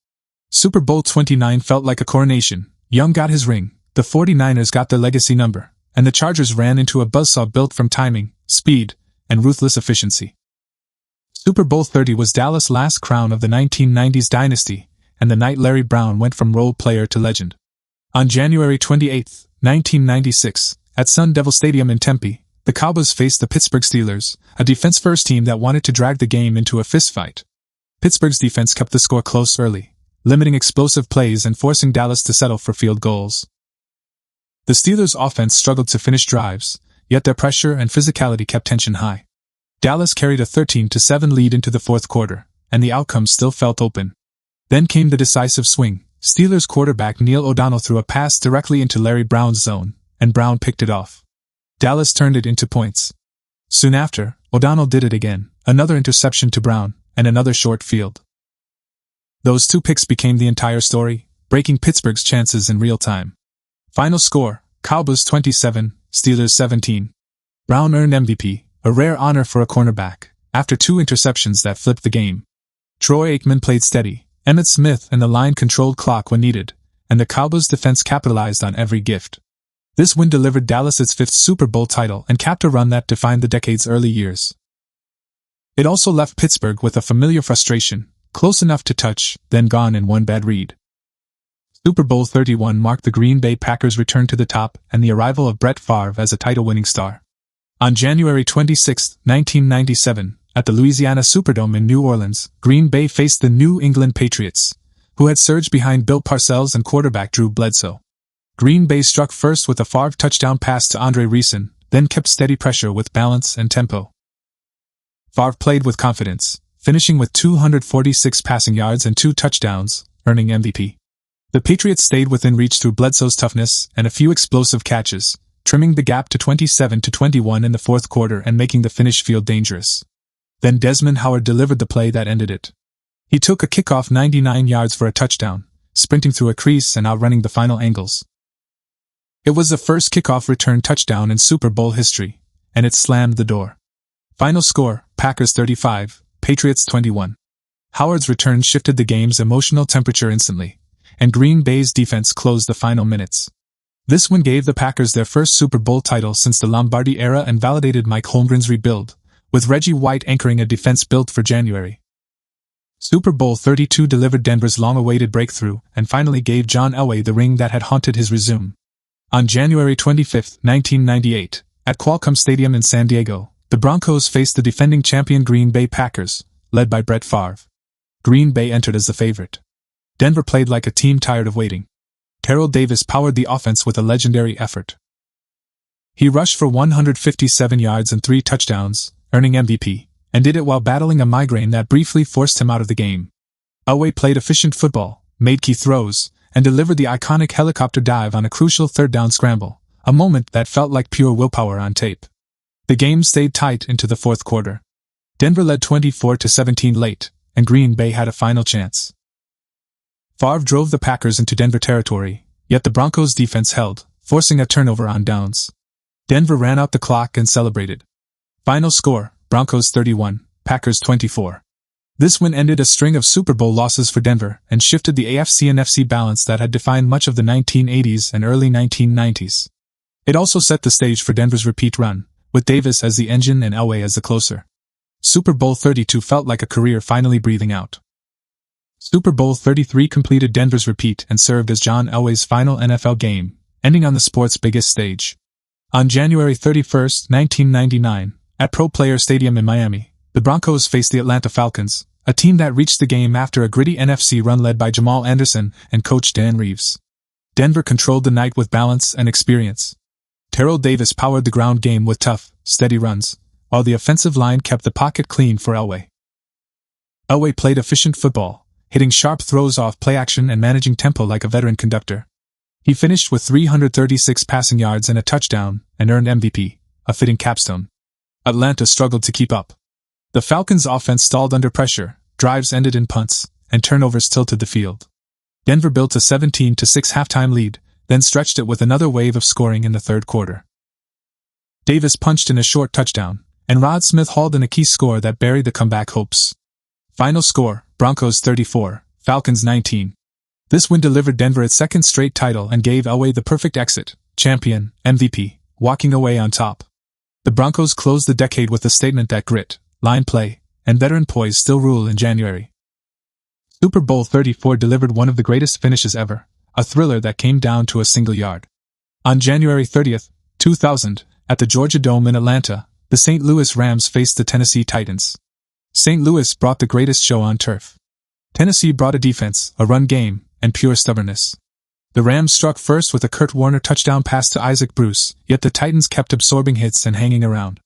Super Bowl 29 felt like a coronation. Young got his ring, the 49ers got their legacy number, and the Chargers ran into a buzzsaw built from timing, speed, and ruthless efficiency. Super Bowl 30 was Dallas' last crown of the 1990s dynasty, and the night Larry Brown went from role player to legend. On January 28, 1996, at Sun Devil Stadium in Tempe, the Cowboys faced the Pittsburgh Steelers, a defense-first team that wanted to drag the game into a fistfight. Pittsburgh's defense kept the score close early, limiting explosive plays and forcing Dallas to settle for field goals. The Steelers' offense struggled to finish drives, yet their pressure and physicality kept tension high. Dallas carried a 13-7 lead into the fourth quarter, and the outcome still felt open. Then came the decisive swing. Steelers quarterback Neil O'Donnell threw a pass directly into Larry Brown's zone, and Brown picked it off. Dallas turned it into points. Soon after, O'Donnell did it again, another interception to Brown, and another short field. Those two picks became the entire story, breaking Pittsburgh's chances in real time. Final score, Cowboys 27, Steelers 17. Brown earned MVP, a rare honor for a cornerback, after 2 interceptions that flipped the game. Troy Aikman played steady. Emmitt Smith and the line controlled clock when needed, and the Cowboys' defense capitalized on every gift. This win delivered Dallas its 5th Super Bowl title and capped a run that defined the decade's early years. It also left Pittsburgh with a familiar frustration, close enough to touch, then gone in one bad read. Super Bowl 31 marked the Green Bay Packers' return to the top and the arrival of Brett Favre as a title-winning star. On January 26, 1997, at the Louisiana Superdome in New Orleans, Green Bay faced the New England Patriots, who had surged behind Bill Parcells and quarterback Drew Bledsoe. Green Bay struck first with a Favre touchdown pass to Andre Reason, then kept steady pressure with balance and tempo. Favre played with confidence, finishing with 246 passing yards and 2 touchdowns, earning MVP. The Patriots stayed within reach through Bledsoe's toughness and a few explosive catches, trimming the gap to 27-21 in the fourth quarter and making the finish feel dangerous. Then Desmond Howard delivered the play that ended it. He took a kickoff 99 yards for a touchdown, sprinting through a crease and outrunning the final angles. It was the first kickoff return touchdown in Super Bowl history, and it slammed the door. Final score, Packers 35, Patriots 21. Howard's return shifted the game's emotional temperature instantly, and Green Bay's defense closed the final minutes. This win gave the Packers their first Super Bowl title since the Lombardi era and validated Mike Holmgren's rebuild, with Reggie White anchoring a defense built for January. Super Bowl 32 delivered Denver's long-awaited breakthrough and finally gave John Elway the ring that had haunted his resume. On January 25, 1998, at Qualcomm Stadium in San Diego, the Broncos faced the defending champion Green Bay Packers, led by Brett Favre. Green Bay entered as the favorite. Denver played like a team tired of waiting. Terrell Davis powered the offense with a legendary effort. He rushed for 157 yards and 3 touchdowns, earning MVP, and did it while battling a migraine that briefly forced him out of the game. Elway played efficient football, made key throws, and delivered the iconic helicopter dive on a crucial third-down scramble, a moment that felt like pure willpower on tape. The game stayed tight into the fourth quarter. Denver led 24-17 late, and Green Bay had a final chance. Favre drove the Packers into Denver territory, yet the Broncos' defense held, forcing a turnover on downs. Denver ran out the clock and celebrated. Final score, Broncos 31, Packers 24. This win ended a string of Super Bowl losses for Denver and shifted the AFC and NFC balance that had defined much of the 1980s and early 1990s. It also set the stage for Denver's repeat run, with Davis as the engine and Elway as the closer. Super Bowl 32 felt like a career finally breathing out. Super Bowl 33 completed Denver's repeat and served as John Elway's final NFL game, ending on the sport's biggest stage. On January 31, 1999, at Pro Player Stadium in Miami, the Broncos faced the Atlanta Falcons, a team that reached the game after a gritty NFC run led by Jamal Anderson and coach Dan Reeves. Denver controlled the night with balance and experience. Terrell Davis powered the ground game with tough, steady runs, while the offensive line kept the pocket clean for Elway. Elway played efficient football, hitting sharp throws off play action and managing tempo like a veteran conductor. He finished with 336 passing yards and a touchdown, and earned MVP, a fitting capstone. Atlanta struggled to keep up. The Falcons' offense stalled under pressure, drives ended in punts, and turnovers tilted the field. Denver built a 17-6 halftime lead, then stretched it with another wave of scoring in the third quarter. Davis punched in a short touchdown, and Rod Smith hauled in a key score that buried the comeback hopes. Final score, Broncos 34, Falcons 19. This win delivered Denver its second straight title and gave Elway the perfect exit, champion, MVP, walking away on top. The Broncos closed the decade with a statement that grit, line play, and veteran poise still rule in January. Super Bowl 34 delivered one of the greatest finishes ever, a thriller that came down to a single yard. On January 30, 2000, at the Georgia Dome in Atlanta, the St. Louis Rams faced the Tennessee Titans. St. Louis brought the greatest show on turf. Tennessee brought a defense, a run game, and pure stubbornness. The Rams struck first with a Kurt Warner touchdown pass to Isaac Bruce, yet the Titans kept absorbing hits and hanging around.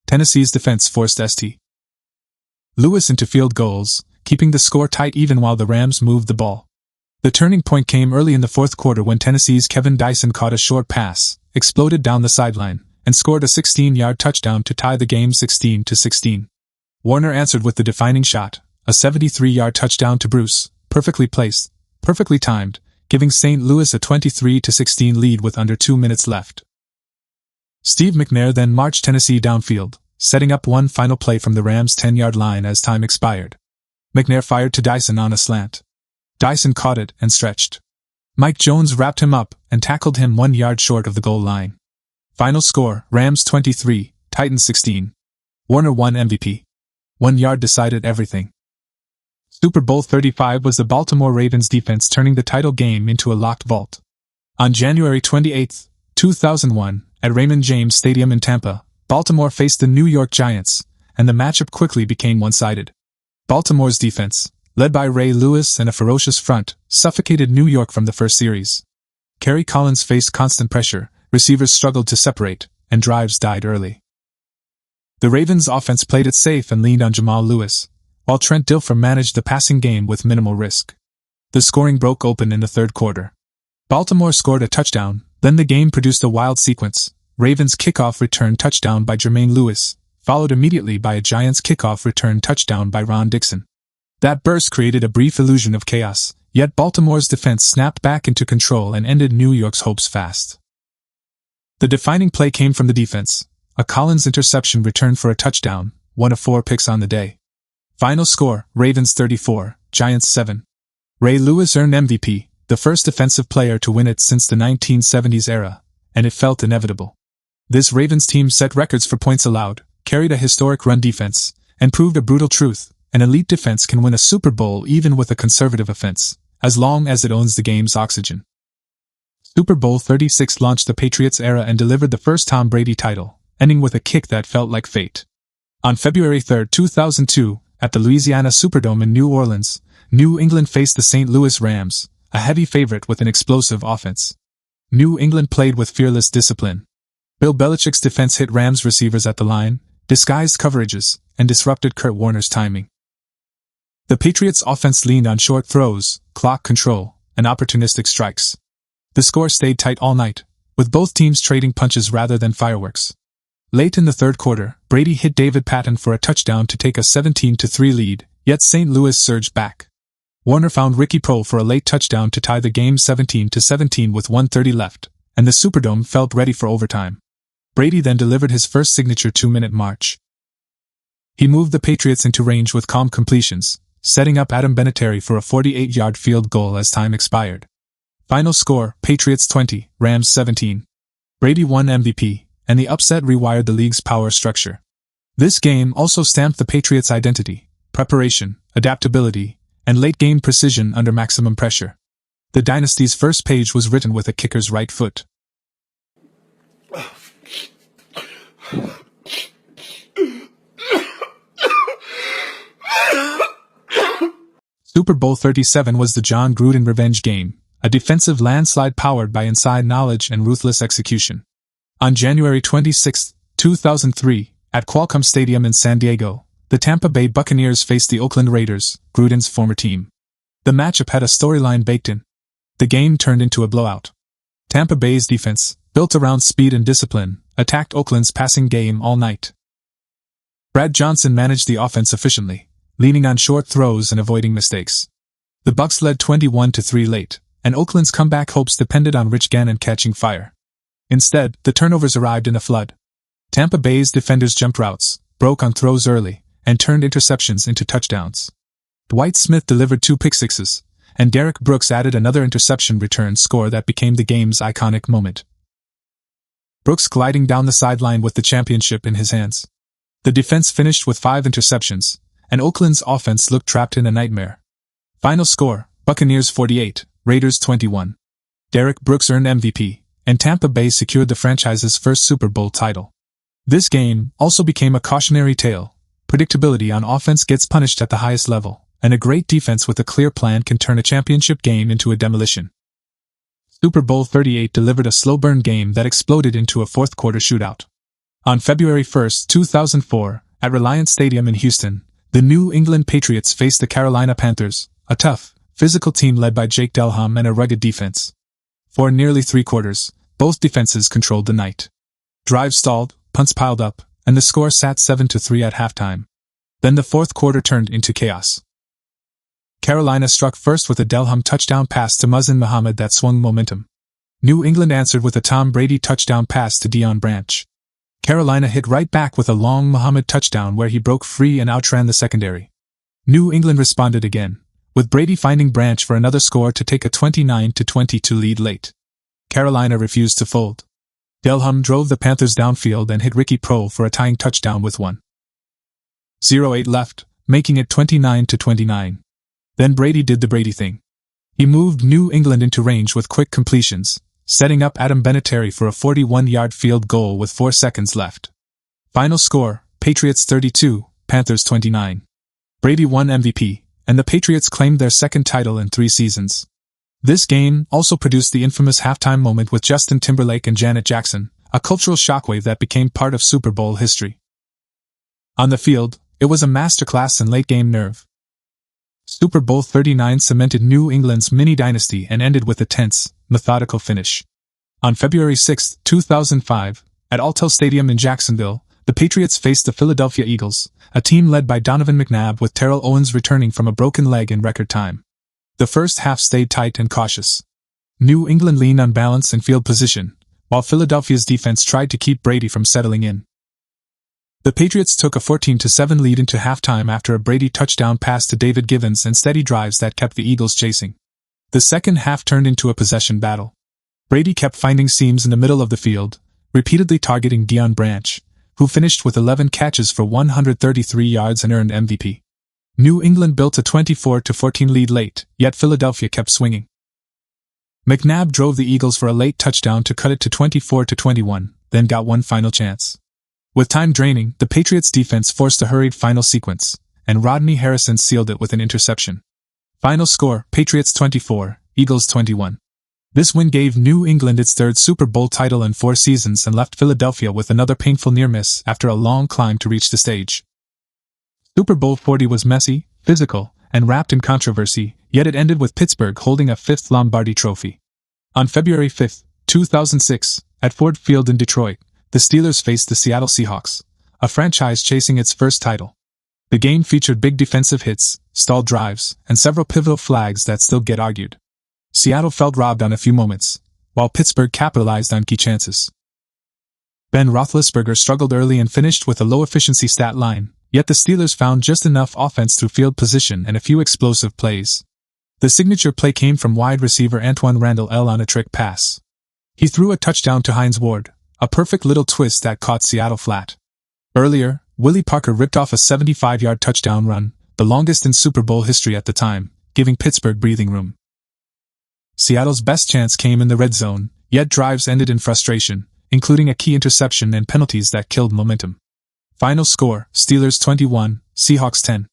Tennessee's defense forced St. Louis into field goals, keeping the score tight even while the Rams moved the ball. The turning point came early in the fourth quarter when Tennessee's Kevin Dyson caught a short pass, exploded down the sideline, and scored a 16-yard touchdown to tie the game 16-16. Warner answered with the defining shot, a 73-yard touchdown to Bruce, perfectly placed, perfectly timed, giving St. Louis a 23-16 lead with under 2 minutes left. Steve McNair then marched Tennessee downfield, setting up one final play from the Rams' 10-yard line as time expired. McNair fired to Dyson on a slant. Dyson caught it and stretched. Mike Jones wrapped him up and tackled him 1 yard short of the goal line. Final score, Rams 23, Titans 16. Warner won MVP. 1 yard decided everything. Super Bowl 35 was the Baltimore Ravens defense turning the title game into a locked vault. On January 28, 2001, at Raymond James Stadium in Tampa, Baltimore faced the New York Giants, and the matchup quickly became one-sided. Baltimore's defense, led by Ray Lewis and a ferocious front, suffocated New York from the first series. Kerry Collins faced constant pressure, receivers struggled to separate, and drives died early. The Ravens' offense played it safe and leaned on Jamal Lewis, while Trent Dilfer managed the passing game with minimal risk. The scoring broke open in the third quarter. Baltimore scored a touchdown, then the game produced a wild sequence. Ravens' kickoff return touchdown by Jermaine Lewis, followed immediately by a Giants kickoff return touchdown by Ron Dixon. That burst created a brief illusion of chaos, yet Baltimore's defense snapped back into control and ended New York's hopes fast. The defining play came from the defense, a Collins interception returned for a touchdown, one of 4 picks on the day. Final score, Ravens 34, Giants 7. Ray Lewis earned MVP, the first defensive player to win it since the 1970s era, and it felt inevitable. This Ravens team set records for points allowed, carried a historic run defense, and proved a brutal truth: an elite defense can win a Super Bowl even with a conservative offense, as long as it owns the game's oxygen. Super Bowl 36 launched the Patriots era and delivered the first Tom Brady title, ending with a kick that felt like fate. On February 3, 2002, at the Louisiana Superdome in New Orleans, New England faced the St. Louis Rams, a heavy favorite with an explosive offense. New England played with fearless discipline. Bill Belichick's defense hit Rams receivers at the line, disguised coverages, and disrupted Kurt Warner's timing. The Patriots' offense leaned on short throws, clock control, and opportunistic strikes. The score stayed tight all night, with both teams trading punches rather than fireworks. Late in the third quarter, Brady hit David Patton for a touchdown to take a 17-3 lead, yet St. Louis surged back. Warner found Ricky Proehl for a late touchdown to tie the game 17-17 with 1:30 left, and the Superdome felt ready for overtime. Brady then delivered his first signature 2-minute march. He moved the Patriots into range with calm completions, setting up Adam Vinatieri for a 48-yard field goal as time expired. Final score, Patriots 20, Rams 17. Brady won MVP, and the upset rewired the league's power structure. This game also stamped the Patriots' identity, preparation, adaptability, and late-game precision under maximum pressure. The dynasty's first page was written with a kicker's right foot. Super Bowl 37 was the John Gruden revenge game, a defensive landslide powered by inside knowledge and ruthless execution. On January 26, 2003, at Qualcomm Stadium in San Diego, the Tampa Bay Buccaneers faced the Oakland Raiders, Gruden's former team. The matchup had a storyline baked in. The game turned into a blowout. Tampa Bay's defense, built around speed and discipline, attacked Oakland's passing game all night. Brad Johnson managed the offense efficiently, leaning on short throws and avoiding mistakes. The Bucs led 21-3 late, and Oakland's comeback hopes depended on Rich Gannon catching fire. Instead, the turnovers arrived in a flood. Tampa Bay's defenders jumped routes, broke on throws early, and turned interceptions into touchdowns. Dwight Smith delivered 2 pick-sixes, and Derek Brooks added another interception return score that became the game's iconic moment. Brooks gliding down the sideline with the championship in his hands. The defense finished with 5 interceptions, and Oakland's offense looked trapped in a nightmare. Final score, Buccaneers 48, Raiders 21. Derek Brooks earned MVP, and Tampa Bay secured the franchise's first Super Bowl title. This game also became a cautionary tale. Predictability on offense gets punished at the highest level, and a great defense with a clear plan can turn a championship game into a demolition. Super Bowl 38 delivered a slow-burn game that exploded into a fourth-quarter shootout. On February 1, 2004, at Reliant Stadium in Houston, the New England Patriots faced the Carolina Panthers, a tough, physical team led by Jake Delhomme and a rugged defense. For nearly 3 quarters, both defenses controlled the night. Drives stalled, punts piled up, and the score sat 7-3 at halftime. Then the fourth quarter turned into chaos. Carolina struck first with a Delhomme touchdown pass to Muhsin Muhammad that swung momentum. New England answered with a Tom Brady touchdown pass to Deion Branch. Carolina hit right back with a long Muhammad touchdown where he broke free and outran the secondary. New England responded again, with Brady finding Branch for another score to take a 29-22 lead late. Carolina refused to fold. Delhomme drove the Panthers downfield and hit Ricky Proehl for a tying touchdown with 1:08 left, making it 29-29. Then Brady did the Brady thing. He moved New England into range with quick completions, setting up Adam Vinatieri for a 41-yard field goal with 4 seconds left. Final score, Patriots 32, Panthers 29. Brady won MVP, and the Patriots claimed their second title in 3 seasons. This game also produced the infamous halftime moment with Justin Timberlake and Janet Jackson, a cultural shockwave that became part of Super Bowl history. On the field, it was a masterclass in late-game nerve. Super Bowl 39 cemented New England's mini-dynasty and ended with a tense, methodical finish. On February 6, 2005, at Alltel Stadium in Jacksonville, the Patriots faced the Philadelphia Eagles, a team led by Donovan McNabb with Terrell Owens returning from a broken leg in record time. The first half stayed tight and cautious. New England leaned on balance and field position, while Philadelphia's defense tried to keep Brady from settling in. The Patriots took a 14-7 lead into halftime after a Brady touchdown pass to David Givens and steady drives that kept the Eagles chasing. The second half turned into a possession battle. Brady kept finding seams in the middle of the field, repeatedly targeting Deion Branch, who finished with 11 catches for 133 yards and earned MVP. New England built a 24-14 lead late, yet Philadelphia kept swinging. McNabb drove the Eagles for a late touchdown to cut it to 24-21, then got one final chance. With time draining, the Patriots' defense forced a hurried final sequence, and Rodney Harrison sealed it with an interception. Final score, Patriots 24, Eagles 21. This win gave New England its third Super Bowl title in 4 seasons and left Philadelphia with another painful near-miss after a long climb to reach the stage. Super Bowl 40 was messy, physical, and wrapped in controversy, yet it ended with Pittsburgh holding a 5th Lombardi trophy. On February 5, 2006, at Ford Field in Detroit, the Steelers faced the Seattle Seahawks, a franchise chasing its first title. The game featured big defensive hits, stalled drives, and several pivotal flags that still get argued. Seattle felt robbed on a few moments, while Pittsburgh capitalized on key chances. Ben Roethlisberger struggled early and finished with a low-efficiency stat line, yet the Steelers found just enough offense through field position and a few explosive plays. The signature play came from wide receiver Antoine Randall L. on a trick pass. He threw a touchdown to Hines Ward, a perfect little twist that caught Seattle flat. Earlier, Willie Parker ripped off a 75-yard touchdown run, the longest in Super Bowl history at the time, giving Pittsburgh breathing room. Seattle's best chance came in the red zone, yet drives ended in frustration, including a key interception and penalties that killed momentum. Final score, Steelers 21, Seahawks 10.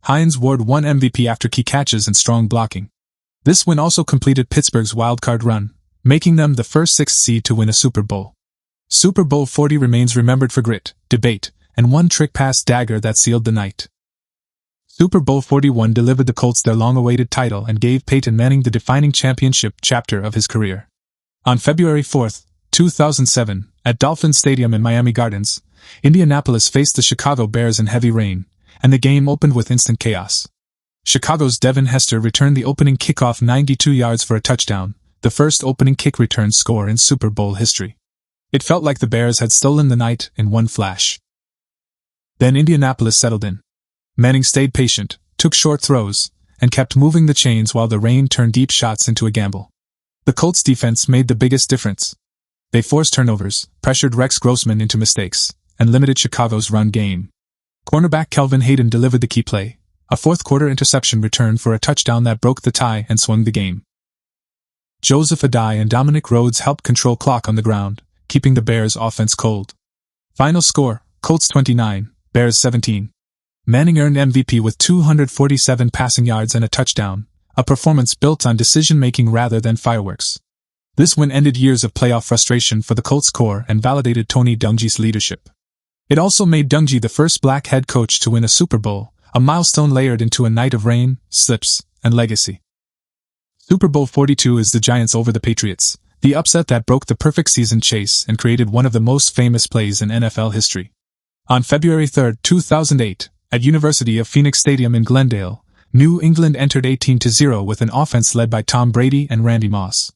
Hines Ward won MVP after key catches and strong blocking. This win also completed Pittsburgh's wildcard run, making them the first 6th seed to win a Super Bowl. Super Bowl 40 remains remembered for grit, debate, and one trick pass dagger that sealed the night. Super Bowl 41 delivered the Colts their long-awaited title and gave Peyton Manning the defining championship chapter of his career. On February 4, 2007, At Dolphin Stadium in Miami Gardens, Indianapolis faced the Chicago Bears in heavy rain, and the game opened with instant chaos. Chicago's Devin Hester returned the opening kickoff 92 yards for a touchdown, the first opening kick return score in Super Bowl history. It felt like the Bears had stolen the night in one flash. Then Indianapolis settled in. Manning stayed patient, took short throws, and kept moving the chains while the rain turned deep shots into a gamble. The Colts defense made the biggest difference. They forced turnovers, pressured Rex Grossman into mistakes, and limited Chicago's run game. Cornerback Kelvin Hayden delivered the key play, a fourth-quarter interception return for a touchdown that broke the tie and swung the game. Joseph Adai and Dominic Rhodes helped control clock on the ground, keeping the Bears' offense cold. Final score, Colts 29, Bears 17. Manning earned MVP with 247 passing yards and a touchdown, a performance built on decision-making rather than fireworks. This win ended years of playoff frustration for the Colts core and validated Tony Dungy's leadership. It also made Dungy the first black head coach to win a Super Bowl, a milestone layered into a night of rain, slips, and legacy. Super Bowl 42 is the Giants over the Patriots, the upset that broke the perfect season chase and created one of the most famous plays in NFL history. On February 3, 2008, at University of Phoenix Stadium in Glendale, New England entered 18-0 with an offense led by Tom Brady and Randy Moss.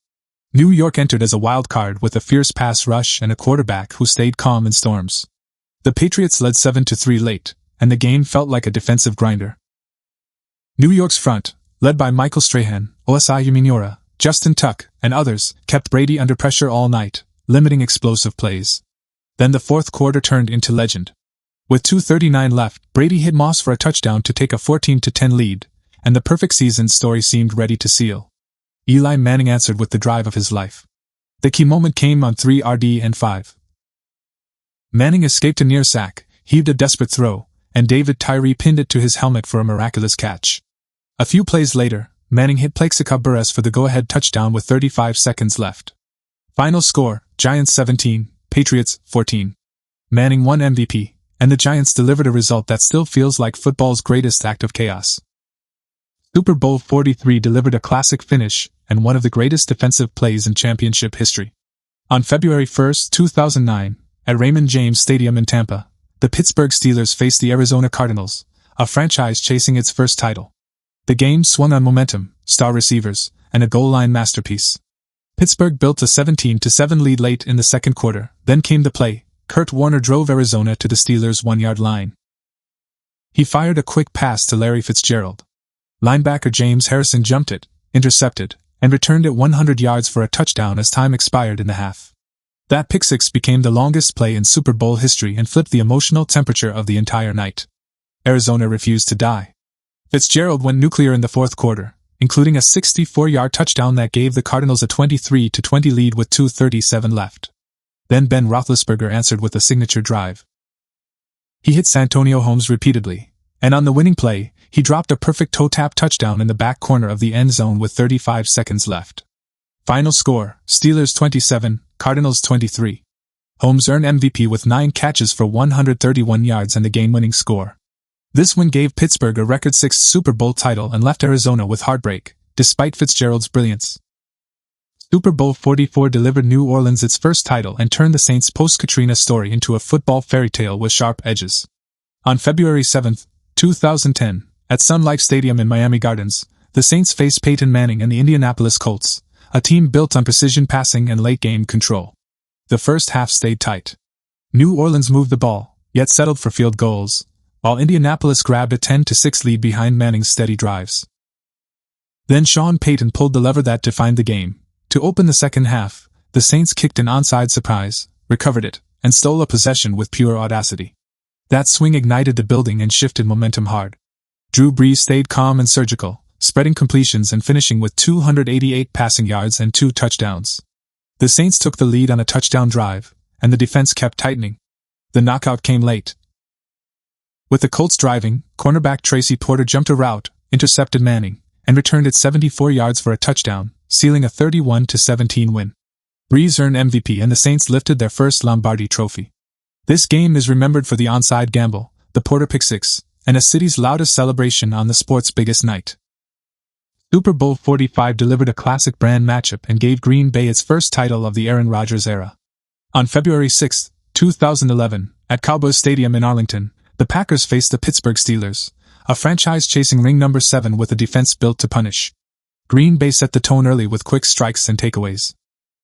New York entered as a wild card with a fierce pass rush and a quarterback who stayed calm in storms. The Patriots led 7-3 late, and the game felt like a defensive grinder. New York's front, led by Michael Strahan, Olasai Umenyiora, Justin Tuck, and others, kept Brady under pressure all night, limiting explosive plays. Then the fourth quarter turned into legend. With 2:39 left, Brady hit Moss for a touchdown to take a 14-10 lead, and the perfect season story seemed ready to seal. Eli Manning answered with the drive of his life. The key moment came on 3rd and 5. Manning escaped a near sack, heaved a desperate throw, and David Tyree pinned it to his helmet for a miraculous catch. A few plays later, Manning hit Plaxico Burress for the go-ahead touchdown with 35 seconds left. Final score, Giants 17, Patriots 14. Manning won MVP, and the Giants delivered a result that still feels like football's greatest act of chaos. Super Bowl 43 delivered a classic finish and one of the greatest defensive plays in championship history. On February 1, 2009, at Raymond James Stadium in Tampa, the Pittsburgh Steelers faced the Arizona Cardinals, a franchise chasing its first title. The game swung on momentum, star receivers, and a goal-line masterpiece. Pittsburgh built a 17-7 lead late in the second quarter, then came the play. Kurt Warner drove Arizona to the Steelers' 1-yard line. He fired a quick pass to Larry Fitzgerald. Linebacker James Harrison jumped it, intercepted, and returned it 100 yards for a touchdown as time expired in the half. That pick six became the longest play in Super Bowl history and flipped the emotional temperature of the entire night. Arizona refused to die. Fitzgerald went nuclear in the fourth quarter, including a 64-yard touchdown that gave the Cardinals a 23-20 lead with 2:37 left. Then Ben Roethlisberger answered with a signature drive. He hit Santonio Holmes repeatedly, and on the winning play, he dropped a perfect toe-tap touchdown in the back corner of the end zone with 35 seconds left. Final score, Steelers 27, Cardinals 23. Holmes earned MVP with 9 catches for 131 yards and the game-winning score. This win gave Pittsburgh a record 6th Super Bowl title and left Arizona with heartbreak, despite Fitzgerald's brilliance. Super Bowl 44 delivered New Orleans its first title and turned the Saints' post-Katrina story into a football fairy tale with sharp edges. On February 7, 2010, at Sun Life Stadium in Miami Gardens, the Saints faced Peyton Manning and the Indianapolis Colts, a team built on precision passing and late-game control. The first half stayed tight. New Orleans moved the ball, yet settled for field goals, while Indianapolis grabbed a 10-6 lead behind Manning's steady drives. Then Sean Payton pulled the lever that defined the game. To open the second half, the Saints kicked an onside surprise, recovered it, and stole a possession with pure audacity. That swing ignited the building and shifted momentum hard. Drew Brees stayed calm and surgical, spreading completions and finishing with 288 passing yards and 2 touchdowns. The Saints took the lead on a touchdown drive, and the defense kept tightening. The knockout came late. With the Colts driving, cornerback Tracy Porter jumped a route, intercepted Manning, and returned it 74 yards for a touchdown, sealing a 31-17 win. Brees earned MVP and the Saints lifted their first Lombardi trophy. This game is remembered for the onside gamble, the Porter pick six, and a city's loudest celebration on the sport's biggest night. Super Bowl 45 delivered a classic brand matchup and gave Green Bay its first title of the Aaron Rodgers era. On February 6, 2011, at Cowboys Stadium in Arlington, the Packers faced the Pittsburgh Steelers, a franchise chasing ring number 7 with a defense built to punish. Green Bay set the tone early with quick strikes and takeaways.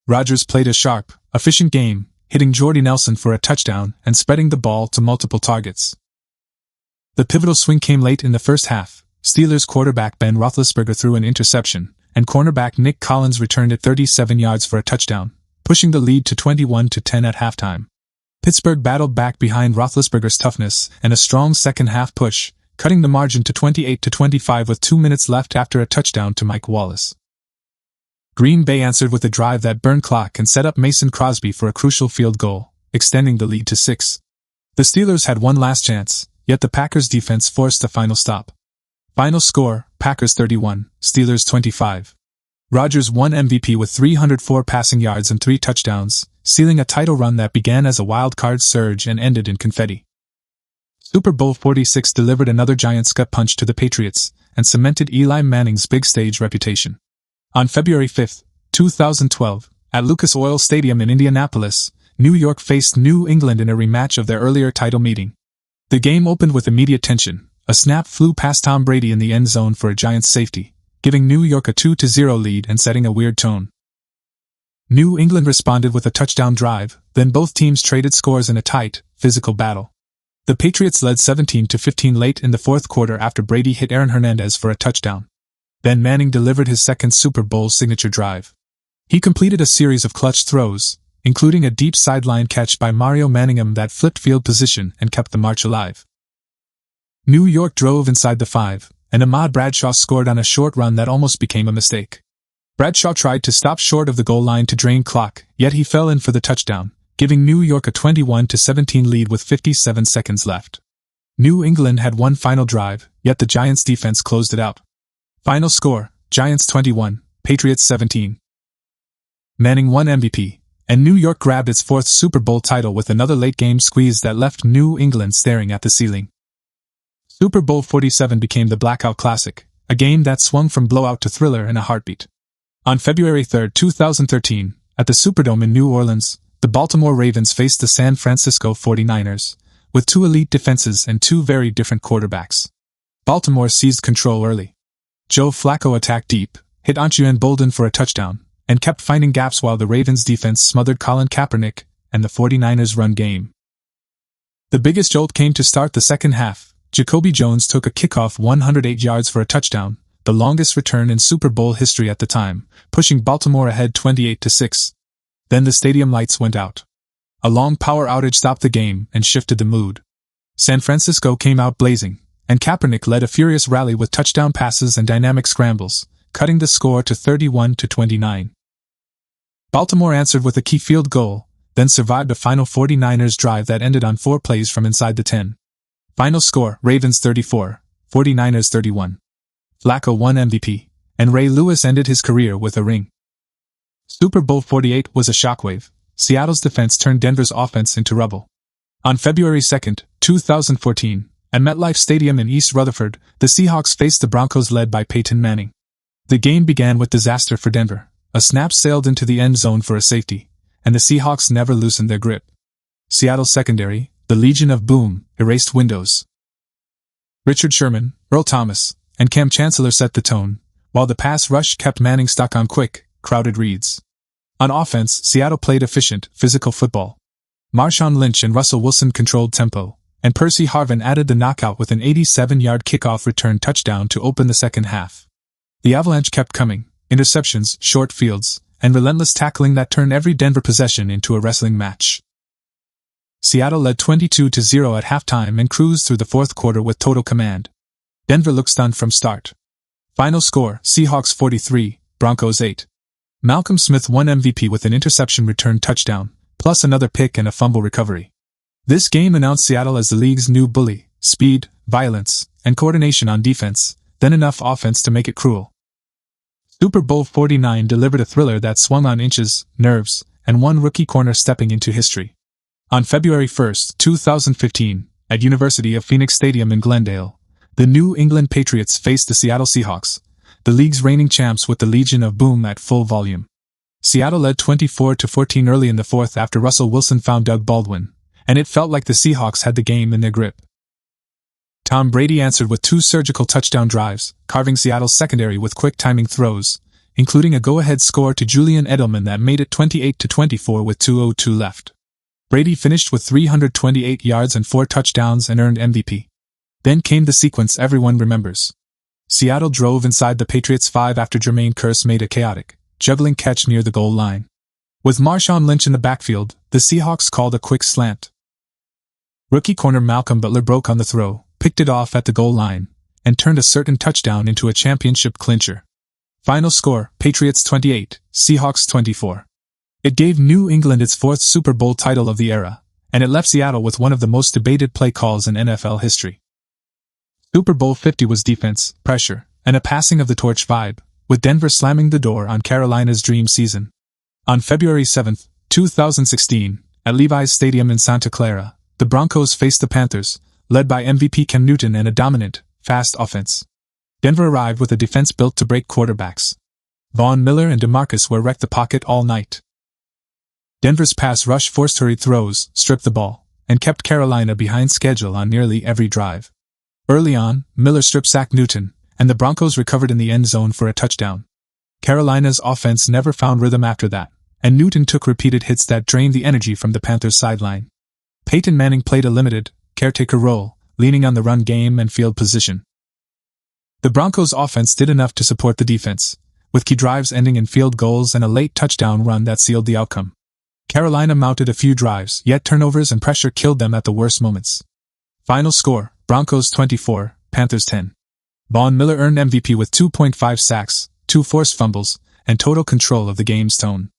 Rodgers played a sharp, efficient game, hitting Jordy Nelson for a touchdown and spreading the ball to multiple targets. The pivotal swing came late in the first half. Steelers quarterback Ben Roethlisberger threw an interception, and cornerback Nick Collins returned it 37 yards for a touchdown, pushing the lead to 21-10 at halftime. Pittsburgh battled back behind Roethlisberger's toughness and a strong second-half push, cutting the margin to 28-25 with 2 minutes left after a touchdown to Mike Wallace. Green Bay answered with a drive that burned clock and set up Mason Crosby for a crucial field goal, extending the lead to 6. The Steelers had one last chance, yet the Packers' defense forced a final stop. Final score, Packers 31, Steelers 25. Rodgers won MVP with 304 passing yards and 3 touchdowns, sealing a title run that began as a wild-card surge and ended in confetti. Super Bowl 46 delivered another giant gut punch to the Patriots and cemented Eli Manning's big stage reputation. On February 5, 2012, at Lucas Oil Stadium in Indianapolis, New York faced New England in a rematch of their earlier title meeting. The game opened with immediate tension. A snap flew past Tom Brady in the end zone for a Giants safety, giving New York a 2-0 lead and setting a weird tone. New England responded with a touchdown drive, then both teams traded scores in a tight, physical battle. The Patriots led 17-15 late in the fourth quarter after Brady hit Aaron Hernandez for a touchdown. Then Manning delivered his second Super Bowl signature drive. He completed a series of clutch throws, including a deep sideline catch by Mario Manningham that flipped field position and kept the march alive. New York drove inside the 5, and Ahmad Bradshaw scored on a short run that almost became a mistake. Bradshaw tried to stop short of the goal line to drain clock, yet he fell in for the touchdown, giving New York a 21-17 lead with 57 seconds left. New England had one final drive, yet the Giants' defense closed it out. Final score, Giants 21, Patriots 17. Manning won MVP, and New York grabbed its 4th Super Bowl title with another late-game squeeze that left New England staring at the ceiling. Super Bowl 47 became the Blackout Classic, a game that swung from blowout to thriller in a heartbeat. On February 3, 2013, at the Superdome in New Orleans, the Baltimore Ravens faced the San Francisco 49ers, with 2 elite defenses and 2 very different quarterbacks. Baltimore seized control early. Joe Flacco attacked deep, hit Antoine Bolden for a touchdown, and kept finding gaps while the Ravens' defense smothered Colin Kaepernick and the 49ers' run game. The biggest jolt came to start the second half. Jacoby Jones took a kickoff 108 yards for a touchdown, the longest return in Super Bowl history at the time, pushing Baltimore ahead 28-6. Then the stadium lights went out. A long power outage stopped the game and shifted the mood. San Francisco came out blazing, and Kaepernick led a furious rally with touchdown passes and dynamic scrambles, cutting the score to 31-29. Baltimore answered with a key field goal, then survived a final 49ers drive that ended on 4 plays from inside the 10. Final score, Ravens 34, 49ers 31. Flacco won MVP, and Ray Lewis ended his career with a ring. Super Bowl 48 was a shockwave. Seattle's defense turned Denver's offense into rubble. On February 2, 2014, at MetLife Stadium in East Rutherford, the Seahawks faced the Broncos led by Peyton Manning. The game began with disaster for Denver. A snap sailed into the end zone for a safety, and the Seahawks never loosened their grip. Seattle's secondary, the Legion of Boom, erased windows. Richard Sherman, Earl Thomas, and Cam Chancellor set the tone, while the pass rush kept Manning stuck on quick, crowded reads. On offense, Seattle played efficient, physical football. Marshawn Lynch and Russell Wilson controlled tempo, and Percy Harvin added the knockout with an 87-yard kickoff return touchdown to open the second half. The avalanche kept coming, interceptions, short fields, and relentless tackling that turned every Denver possession into a wrestling match. Seattle led 22-0 at halftime and cruised through the fourth quarter with total command. Denver looked stunned from start. Final score, Seahawks 43, Broncos 8. Malcolm Smith won MVP with an interception return touchdown, plus another pick and a fumble recovery. This game announced Seattle as the league's new bully: speed, violence, and coordination on defense, then enough offense to make it cruel. Super Bowl 49 delivered a thriller that swung on inches, nerves, and one rookie corner stepping into history. On February 1, 2015, at University of Phoenix Stadium in Glendale, the New England Patriots faced the Seattle Seahawks, the league's reigning champs with the Legion of Boom at full volume. Seattle led 24-14 early in the fourth after Russell Wilson found Doug Baldwin, and it felt like the Seahawks had the game in their grip. Tom Brady answered with 2 surgical touchdown drives, carving Seattle's secondary with quick timing throws, including a go-ahead score to Julian Edelman that made it 28-24 with 2:02 left. Brady finished with 328 yards and 4 touchdowns and earned MVP. Then came the sequence everyone remembers. Seattle drove inside the Patriots' 5 after Jermaine Kearse made a chaotic, juggling catch near the goal line. With Marshawn Lynch in the backfield, the Seahawks called a quick slant. Rookie corner Malcolm Butler broke on the throw, picked it off at the goal line, and turned a certain touchdown into a championship clincher. Final score, Patriots 28, Seahawks 24. It gave New England its 4th Super Bowl title of the era, and it left Seattle with one of the most debated play calls in NFL history. Super Bowl 50 was defense, pressure, and a passing of the torch vibe, with Denver slamming the door on Carolina's dream season. On February 7, 2016, at Levi's Stadium in Santa Clara, the Broncos faced the Panthers, led by MVP Cam Newton and a dominant, fast offense. Denver arrived with a defense built to break quarterbacks. Von Miller and DeMarcus were wrecked the pocket all night. Denver's pass rush forced hurried throws, stripped the ball, and kept Carolina behind schedule on nearly every drive. Early on, Miller strip-sacked Newton, and the Broncos recovered in the end zone for a touchdown. Carolina's offense never found rhythm after that, and Newton took repeated hits that drained the energy from the Panthers' sideline. Peyton Manning played a limited, caretaker role, leaning on the run game and field position. The Broncos' offense did enough to support the defense, with key drives ending in field goals and a late touchdown run that sealed the outcome. Carolina mounted a few drives, yet turnovers and pressure killed them at the worst moments. Final score, Broncos 24, Panthers 10. Von Miller earned MVP with 2.5 sacks, 2 forced fumbles, and total control of the game's tone.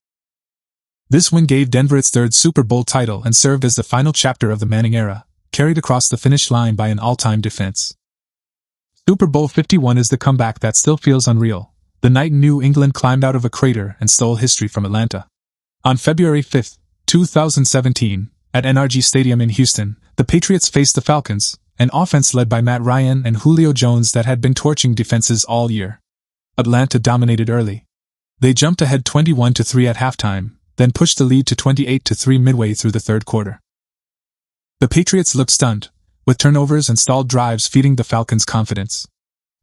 This win gave Denver its 3rd Super Bowl title and served as the final chapter of the Manning era, carried across the finish line by an all-time defense. Super Bowl 51 is the comeback that still feels unreal, the night New England climbed out of a crater and stole history from Atlanta. On February 5, 2017, at NRG Stadium in Houston, the Patriots faced the Falcons, an offense led by Matt Ryan and Julio Jones that had been torching defenses all year. Atlanta dominated early. They jumped ahead 21-3 at halftime, then pushed the lead to 28-3 midway through the third quarter. The Patriots looked stunned, with turnovers and stalled drives feeding the Falcons' confidence.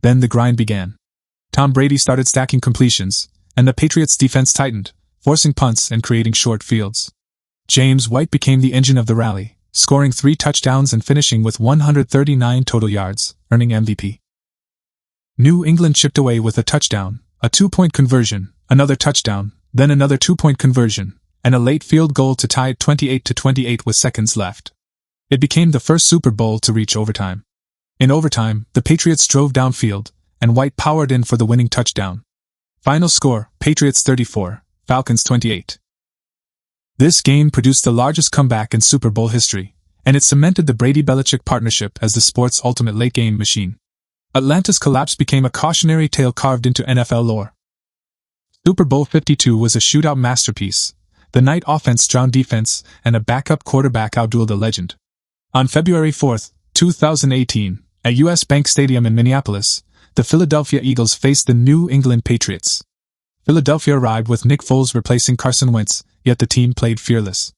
Then the grind began. Tom Brady started stacking completions, and the Patriots' defense tightened, forcing punts and creating short fields. James White became the engine of the rally, scoring 3 touchdowns and finishing with 139 total yards, earning MVP. New England chipped away with a touchdown, a 2-point conversion, another touchdown, then another 2-point conversion, and a late field goal to tie it 28-28 with seconds left. It became the first Super Bowl to reach overtime. In overtime, the Patriots drove downfield, and White powered in for the winning touchdown. Final score, Patriots 34, Falcons 28. This game produced the largest comeback in Super Bowl history, and it cemented the Brady-Belichick partnership as the sport's ultimate late-game machine. Atlanta's collapse became a cautionary tale carved into NFL lore. Super Bowl 52 was a shootout masterpiece. The night offense drowned defense, and a backup quarterback outdueled a legend. On February 4, 2018, at US Bank Stadium in Minneapolis, the Philadelphia Eagles faced the New England Patriots. Philadelphia arrived with Nick Foles replacing Carson Wentz, yet the team played fearless.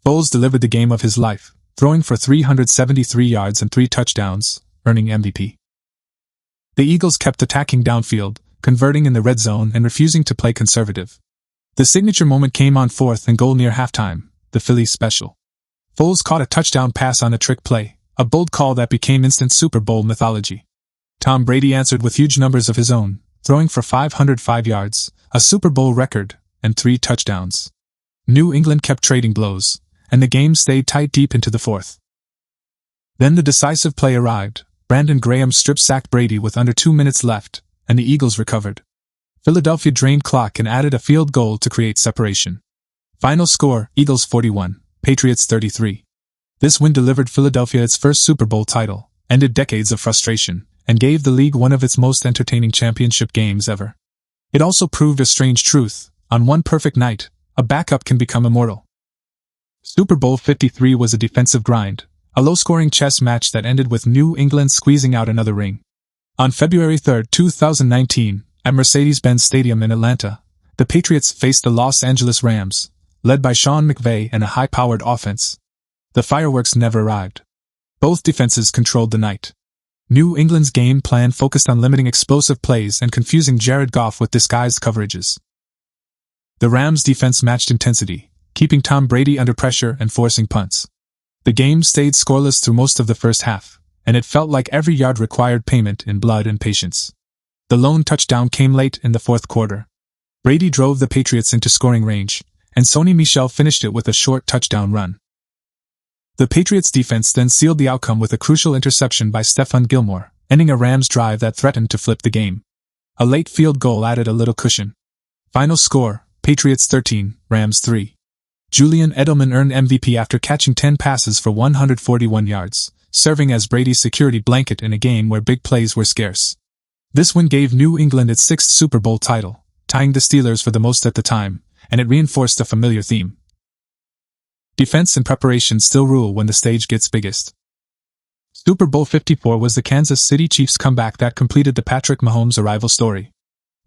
Foles delivered the game of his life, throwing for 373 yards and 3 touchdowns, earning MVP. The Eagles kept attacking downfield, converting in the red zone and refusing to play conservative. The signature moment came on 4th and goal near halftime, the Phillies special. Foles caught a touchdown pass on a trick play, a bold call that became instant Super Bowl mythology. Tom Brady answered with huge numbers of his own, throwing for 505 yards, a Super Bowl record, and 3 touchdowns. New England kept trading blows, and the game stayed tight deep into the fourth. Then the decisive play arrived. Brandon Graham strip-sacked Brady with under 2 minutes left, and the Eagles recovered. Philadelphia drained clock and added a field goal to create separation. Final score, Eagles 41, Patriots 33. This win delivered Philadelphia its first Super Bowl title, ended decades of frustration, and gave the league one of its most entertaining championship games ever. It also proved a strange truth: on one perfect night, a backup can become immortal. Super Bowl 53 was a defensive grind, a low-scoring chess match that ended with New England squeezing out another ring. On February 3, 2019, at Mercedes-Benz Stadium in Atlanta, the Patriots faced the Los Angeles Rams, led by Sean McVay and a high-powered offense. The fireworks never arrived. Both defenses controlled the night. New England's game plan focused on limiting explosive plays and confusing Jared Goff with disguised coverages. The Rams' defense matched intensity, keeping Tom Brady under pressure and forcing punts. The game stayed scoreless through most of the first half, and it felt like every yard required payment in blood and patience. The lone touchdown came late in the fourth quarter. Brady drove the Patriots into scoring range, and Sony Michel finished it with a short touchdown run. The Patriots' defense then sealed the outcome with a crucial interception by Stephon Gilmore, ending a Rams drive that threatened to flip the game. A late field goal added a little cushion. Final score, Patriots 13, Rams 3. Julian Edelman earned MVP after catching 10 passes for 141 yards, serving as Brady's security blanket in a game where big plays were scarce. This win gave New England its 6th Super Bowl title, tying the Steelers for the most at the time, and it reinforced a familiar theme. Defense and preparation still rule when the stage gets biggest. Super Bowl 54 was the Kansas City Chiefs' comeback that completed the Patrick Mahomes arrival story.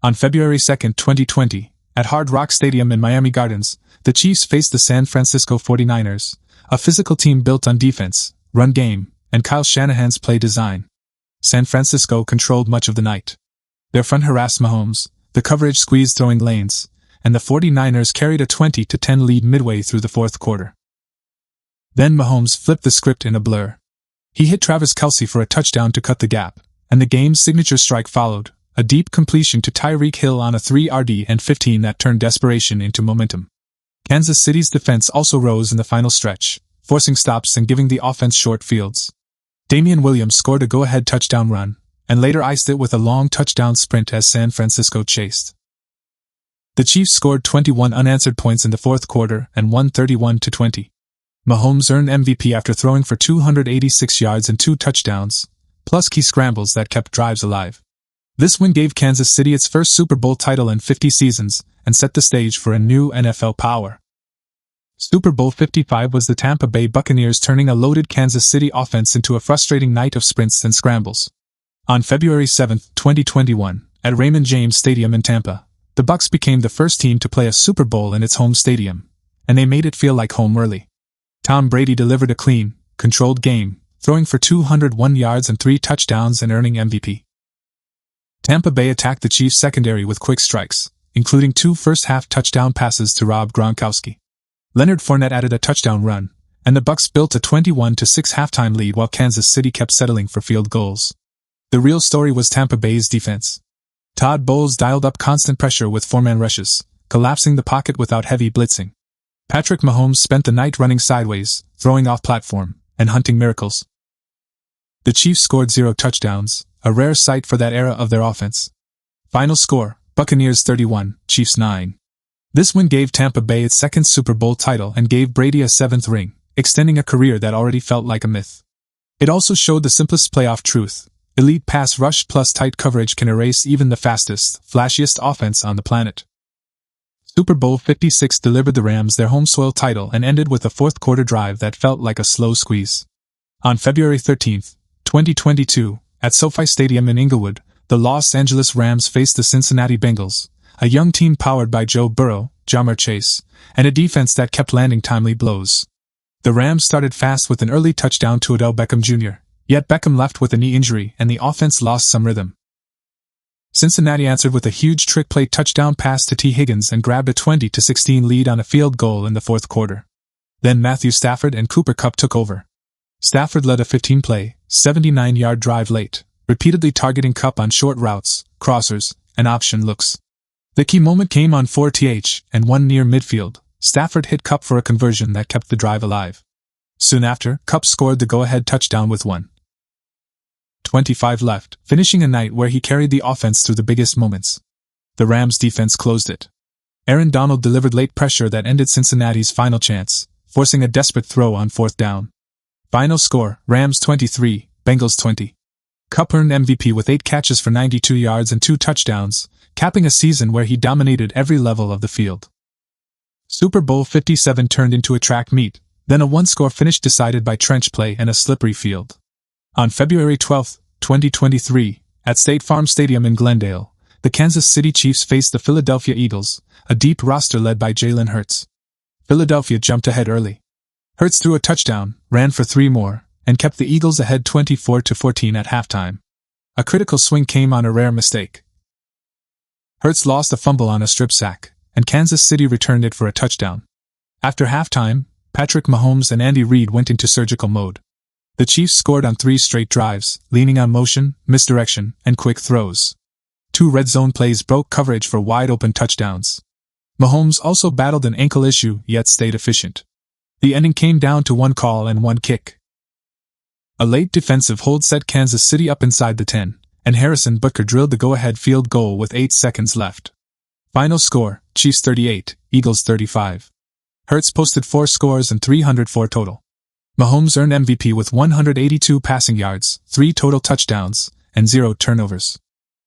On February 2, 2020, at Hard Rock Stadium in Miami Gardens, the Chiefs faced the San Francisco 49ers, a physical team built on defense, run game, and Kyle Shanahan's play design. San Francisco controlled much of the night. Their front harassed Mahomes, the coverage squeezed throwing lanes, and the 49ers carried a 20-10 lead midway through the fourth quarter. Then Mahomes flipped the script in a blur. He hit Travis Kelce for a touchdown to cut the gap, and the game's signature strike followed, a deep completion to Tyreek Hill on a 3-yard and 15 that turned desperation into momentum. Kansas City's defense also rose in the final stretch, forcing stops and giving the offense short fields. Damian Williams scored a go-ahead touchdown run, and later iced it with a long touchdown sprint as San Francisco chased. The Chiefs scored 21 unanswered points in the fourth quarter and won 31-20. Mahomes earned MVP after throwing for 286 yards and 2 touchdowns, plus key scrambles that kept drives alive. This win gave Kansas City its first Super Bowl title in 50 seasons and set the stage for a new NFL power. Super Bowl 55 was the Tampa Bay Buccaneers turning a loaded Kansas City offense into a frustrating night of sprints and scrambles. On February 7, 2021, at Raymond James Stadium in Tampa, the Bucs became the first team to play a Super Bowl in its home stadium, and they made it feel like home early. Tom Brady delivered a clean, controlled game, throwing for 201 yards and 3 touchdowns and earning MVP. Tampa Bay attacked the Chiefs' secondary with quick strikes, including 2 first-half touchdown passes to Rob Gronkowski. Leonard Fournette added a touchdown run, and the Bucs built a 21-6 halftime lead while Kansas City kept settling for field goals. The real story was Tampa Bay's defense. Todd Bowles dialed up constant pressure with 4-man rushes, collapsing the pocket without heavy blitzing. Patrick Mahomes spent the night running sideways, throwing off platform, and hunting miracles. The Chiefs scored 0 touchdowns, a rare sight for that era of their offense. Final score, Buccaneers 31, Chiefs 9. This win gave Tampa Bay its 2nd Super Bowl title and gave Brady a 7th ring, extending a career that already felt like a myth. It also showed the simplest playoff truth: elite pass rush plus tight coverage can erase even the fastest, flashiest offense on the planet. Super Bowl 56 delivered the Rams their home soil title and ended with a fourth-quarter drive that felt like a slow squeeze. On February 13, 2022, at SoFi Stadium in Inglewood, the Los Angeles Rams faced the Cincinnati Bengals, a young team powered by Joe Burrow, Ja'Marr Chase, and a defense that kept landing timely blows. The Rams started fast with an early touchdown to Odell Beckham Jr., yet Beckham left with a knee injury and the offense lost some rhythm. Cincinnati answered with a huge trick play touchdown pass to T. Higgins and grabbed a 20-16 lead on a field goal in the fourth quarter. Then Matthew Stafford and Cooper Kupp took over. Stafford led a 15-play, 79-yard drive late, repeatedly targeting Kupp on short routes, crossers, and option looks. The key moment came on 4th and 1 near midfield. Stafford hit Kupp for a conversion that kept the drive alive. Soon after, Kupp scored the go-ahead touchdown with 1:25 left, finishing a night where he carried the offense through the biggest moments. The Rams' defense closed it. Aaron Donald delivered late pressure that ended Cincinnati's final chance, forcing a desperate throw on 4th down. Final score, Rams 23, Bengals 20. Kupp earned MVP with 8 catches for 92 yards and 2 touchdowns, capping a season where he dominated every level of the field. Super Bowl 57 turned into a track meet, then a one-score finish decided by trench play and a slippery field. On February 12, 2023, at State Farm Stadium in Glendale, The Kansas City Chiefs faced the Philadelphia Eagles, a deep roster led by Jalen Hurts. Philadelphia jumped ahead early. Hurts threw a touchdown, ran for 3 more, and kept the Eagles ahead 24-14 at halftime. A critical swing came on a rare mistake. Hurts lost a fumble on a strip sack, and Kansas City returned it for a touchdown. After halftime, Patrick Mahomes and Andy Reid went into surgical mode. The Chiefs scored on 3 straight drives, leaning on motion, misdirection, and quick throws. 2 red zone plays broke coverage for wide-open touchdowns. Mahomes also battled an ankle issue, yet stayed efficient. The ending came down to 1 call and 1 kick. A late defensive hold set Kansas City up inside the 10, and Harrison Butker drilled the go-ahead field goal with 8 seconds left. Final score, Chiefs 38, Eagles 35. Hurts posted 4 scores and 304 total. Mahomes earned MVP with 182 passing yards, 3 total touchdowns, and 0 turnovers.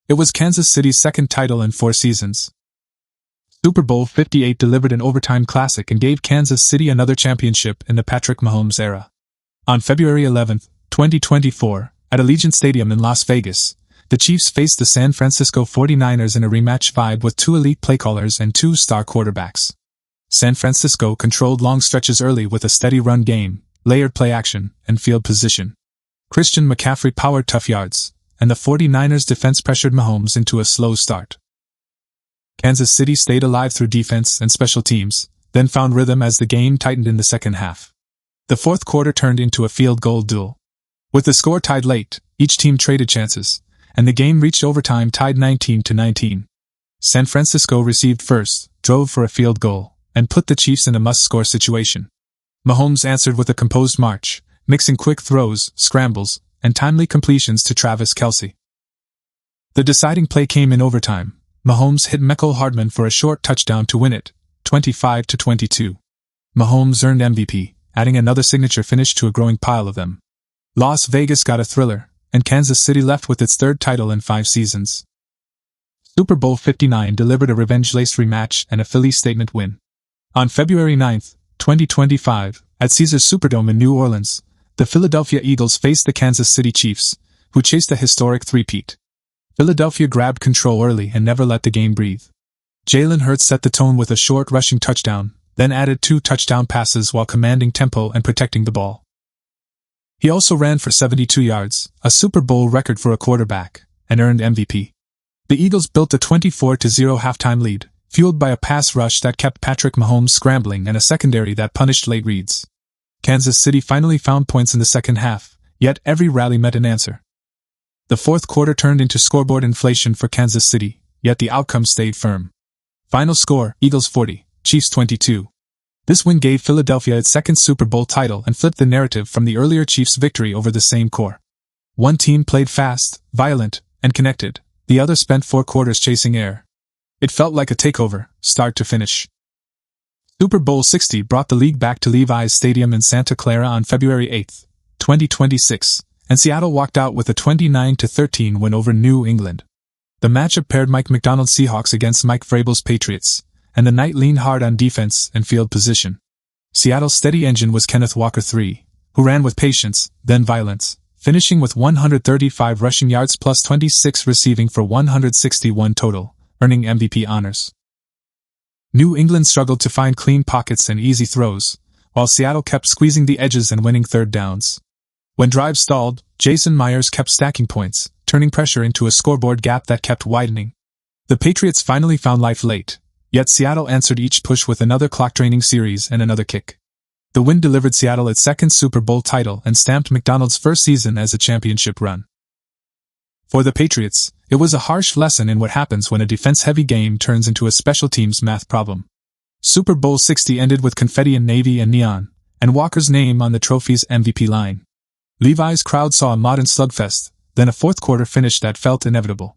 It was Kansas City's second title in 4 seasons. Super Bowl 58 delivered an overtime classic and gave Kansas City another championship in the Patrick Mahomes era. On February 11, 2024, at Allegiant Stadium in Las Vegas, the Chiefs faced the San Francisco 49ers in a rematch vibe with 2 elite playcallers and 2 star quarterbacks. San Francisco controlled long stretches early with a steady run game, layered play action, and field position. Christian McCaffrey powered tough yards, and the 49ers defense pressured Mahomes into a slow start. Kansas City stayed alive through defense and special teams, then found rhythm as the game tightened in the second half. The fourth quarter turned into a field goal duel. With the score tied late, each team traded chances, and the game reached overtime tied 19-19. San Francisco received first, drove for a field goal, and put the Chiefs in a must-score situation. Mahomes answered with a composed march, mixing quick throws, scrambles, and timely completions to Travis Kelce. The deciding play came in overtime. Mahomes hit Mecole Hardman for a short touchdown to win it, 25-22. Mahomes earned MVP, adding another signature finish to a growing pile of them. Las Vegas got a thriller, and Kansas City left with its 3rd title in 5 seasons. Super Bowl 59 delivered a revenge-laced rematch and a Philly statement win. On February 9, 2025, at Caesars Superdome in New Orleans, the Philadelphia Eagles faced the Kansas City Chiefs, who chased a historic three-peat. Philadelphia grabbed control early and never let the game breathe. Jalen Hurts set the tone with a short rushing touchdown, then added 2 touchdown passes while commanding tempo and protecting the ball. He also ran for 72 yards, a Super Bowl record for a quarterback, and earned MVP. The Eagles built a 24-0 halftime lead, fueled by a pass rush that kept Patrick Mahomes scrambling and a secondary that punished late reads. Kansas City finally found points in the second half, yet every rally met an answer. The fourth quarter turned into scoreboard inflation for Kansas City, yet the outcome stayed firm. Final score, Eagles 40, Chiefs 22. This win gave Philadelphia its 2nd Super Bowl title and flipped the narrative from the earlier Chiefs' victory over the same core. One team played fast, violent, and connected. The other spent 4 quarters chasing air. It felt like a takeover, start to finish. Super Bowl 60 brought the league back to Levi's Stadium in Santa Clara on February 8, 2026, and Seattle walked out with a 29-13 win over New England. The matchup paired Mike McDonald's Seahawks against Mike Vrabel's Patriots, and the night leaned hard on defense and field position. Seattle's steady engine was Kenneth Walker III, who ran with patience, then violence, finishing with 135 rushing yards plus 26 receiving for 161 total, earning MVP honors. New England struggled to find clean pockets and easy throws, while Seattle kept squeezing the edges and winning 3rd downs. When drives stalled, Jason Myers kept stacking points, turning pressure into a scoreboard gap that kept widening. The Patriots finally found life late, yet Seattle answered each push with another clock-draining series and another kick. The win delivered Seattle its 2nd Super Bowl title and stamped McDonald's first season as a championship run. For the Patriots, it was a harsh lesson in what happens when a defense-heavy game turns into a special teams math problem. Super Bowl 60 ended with confetti in navy and neon, and Walker's name on the trophy's MVP line. Levi's crowd saw a modern slugfest, then a fourth quarter finish that felt inevitable.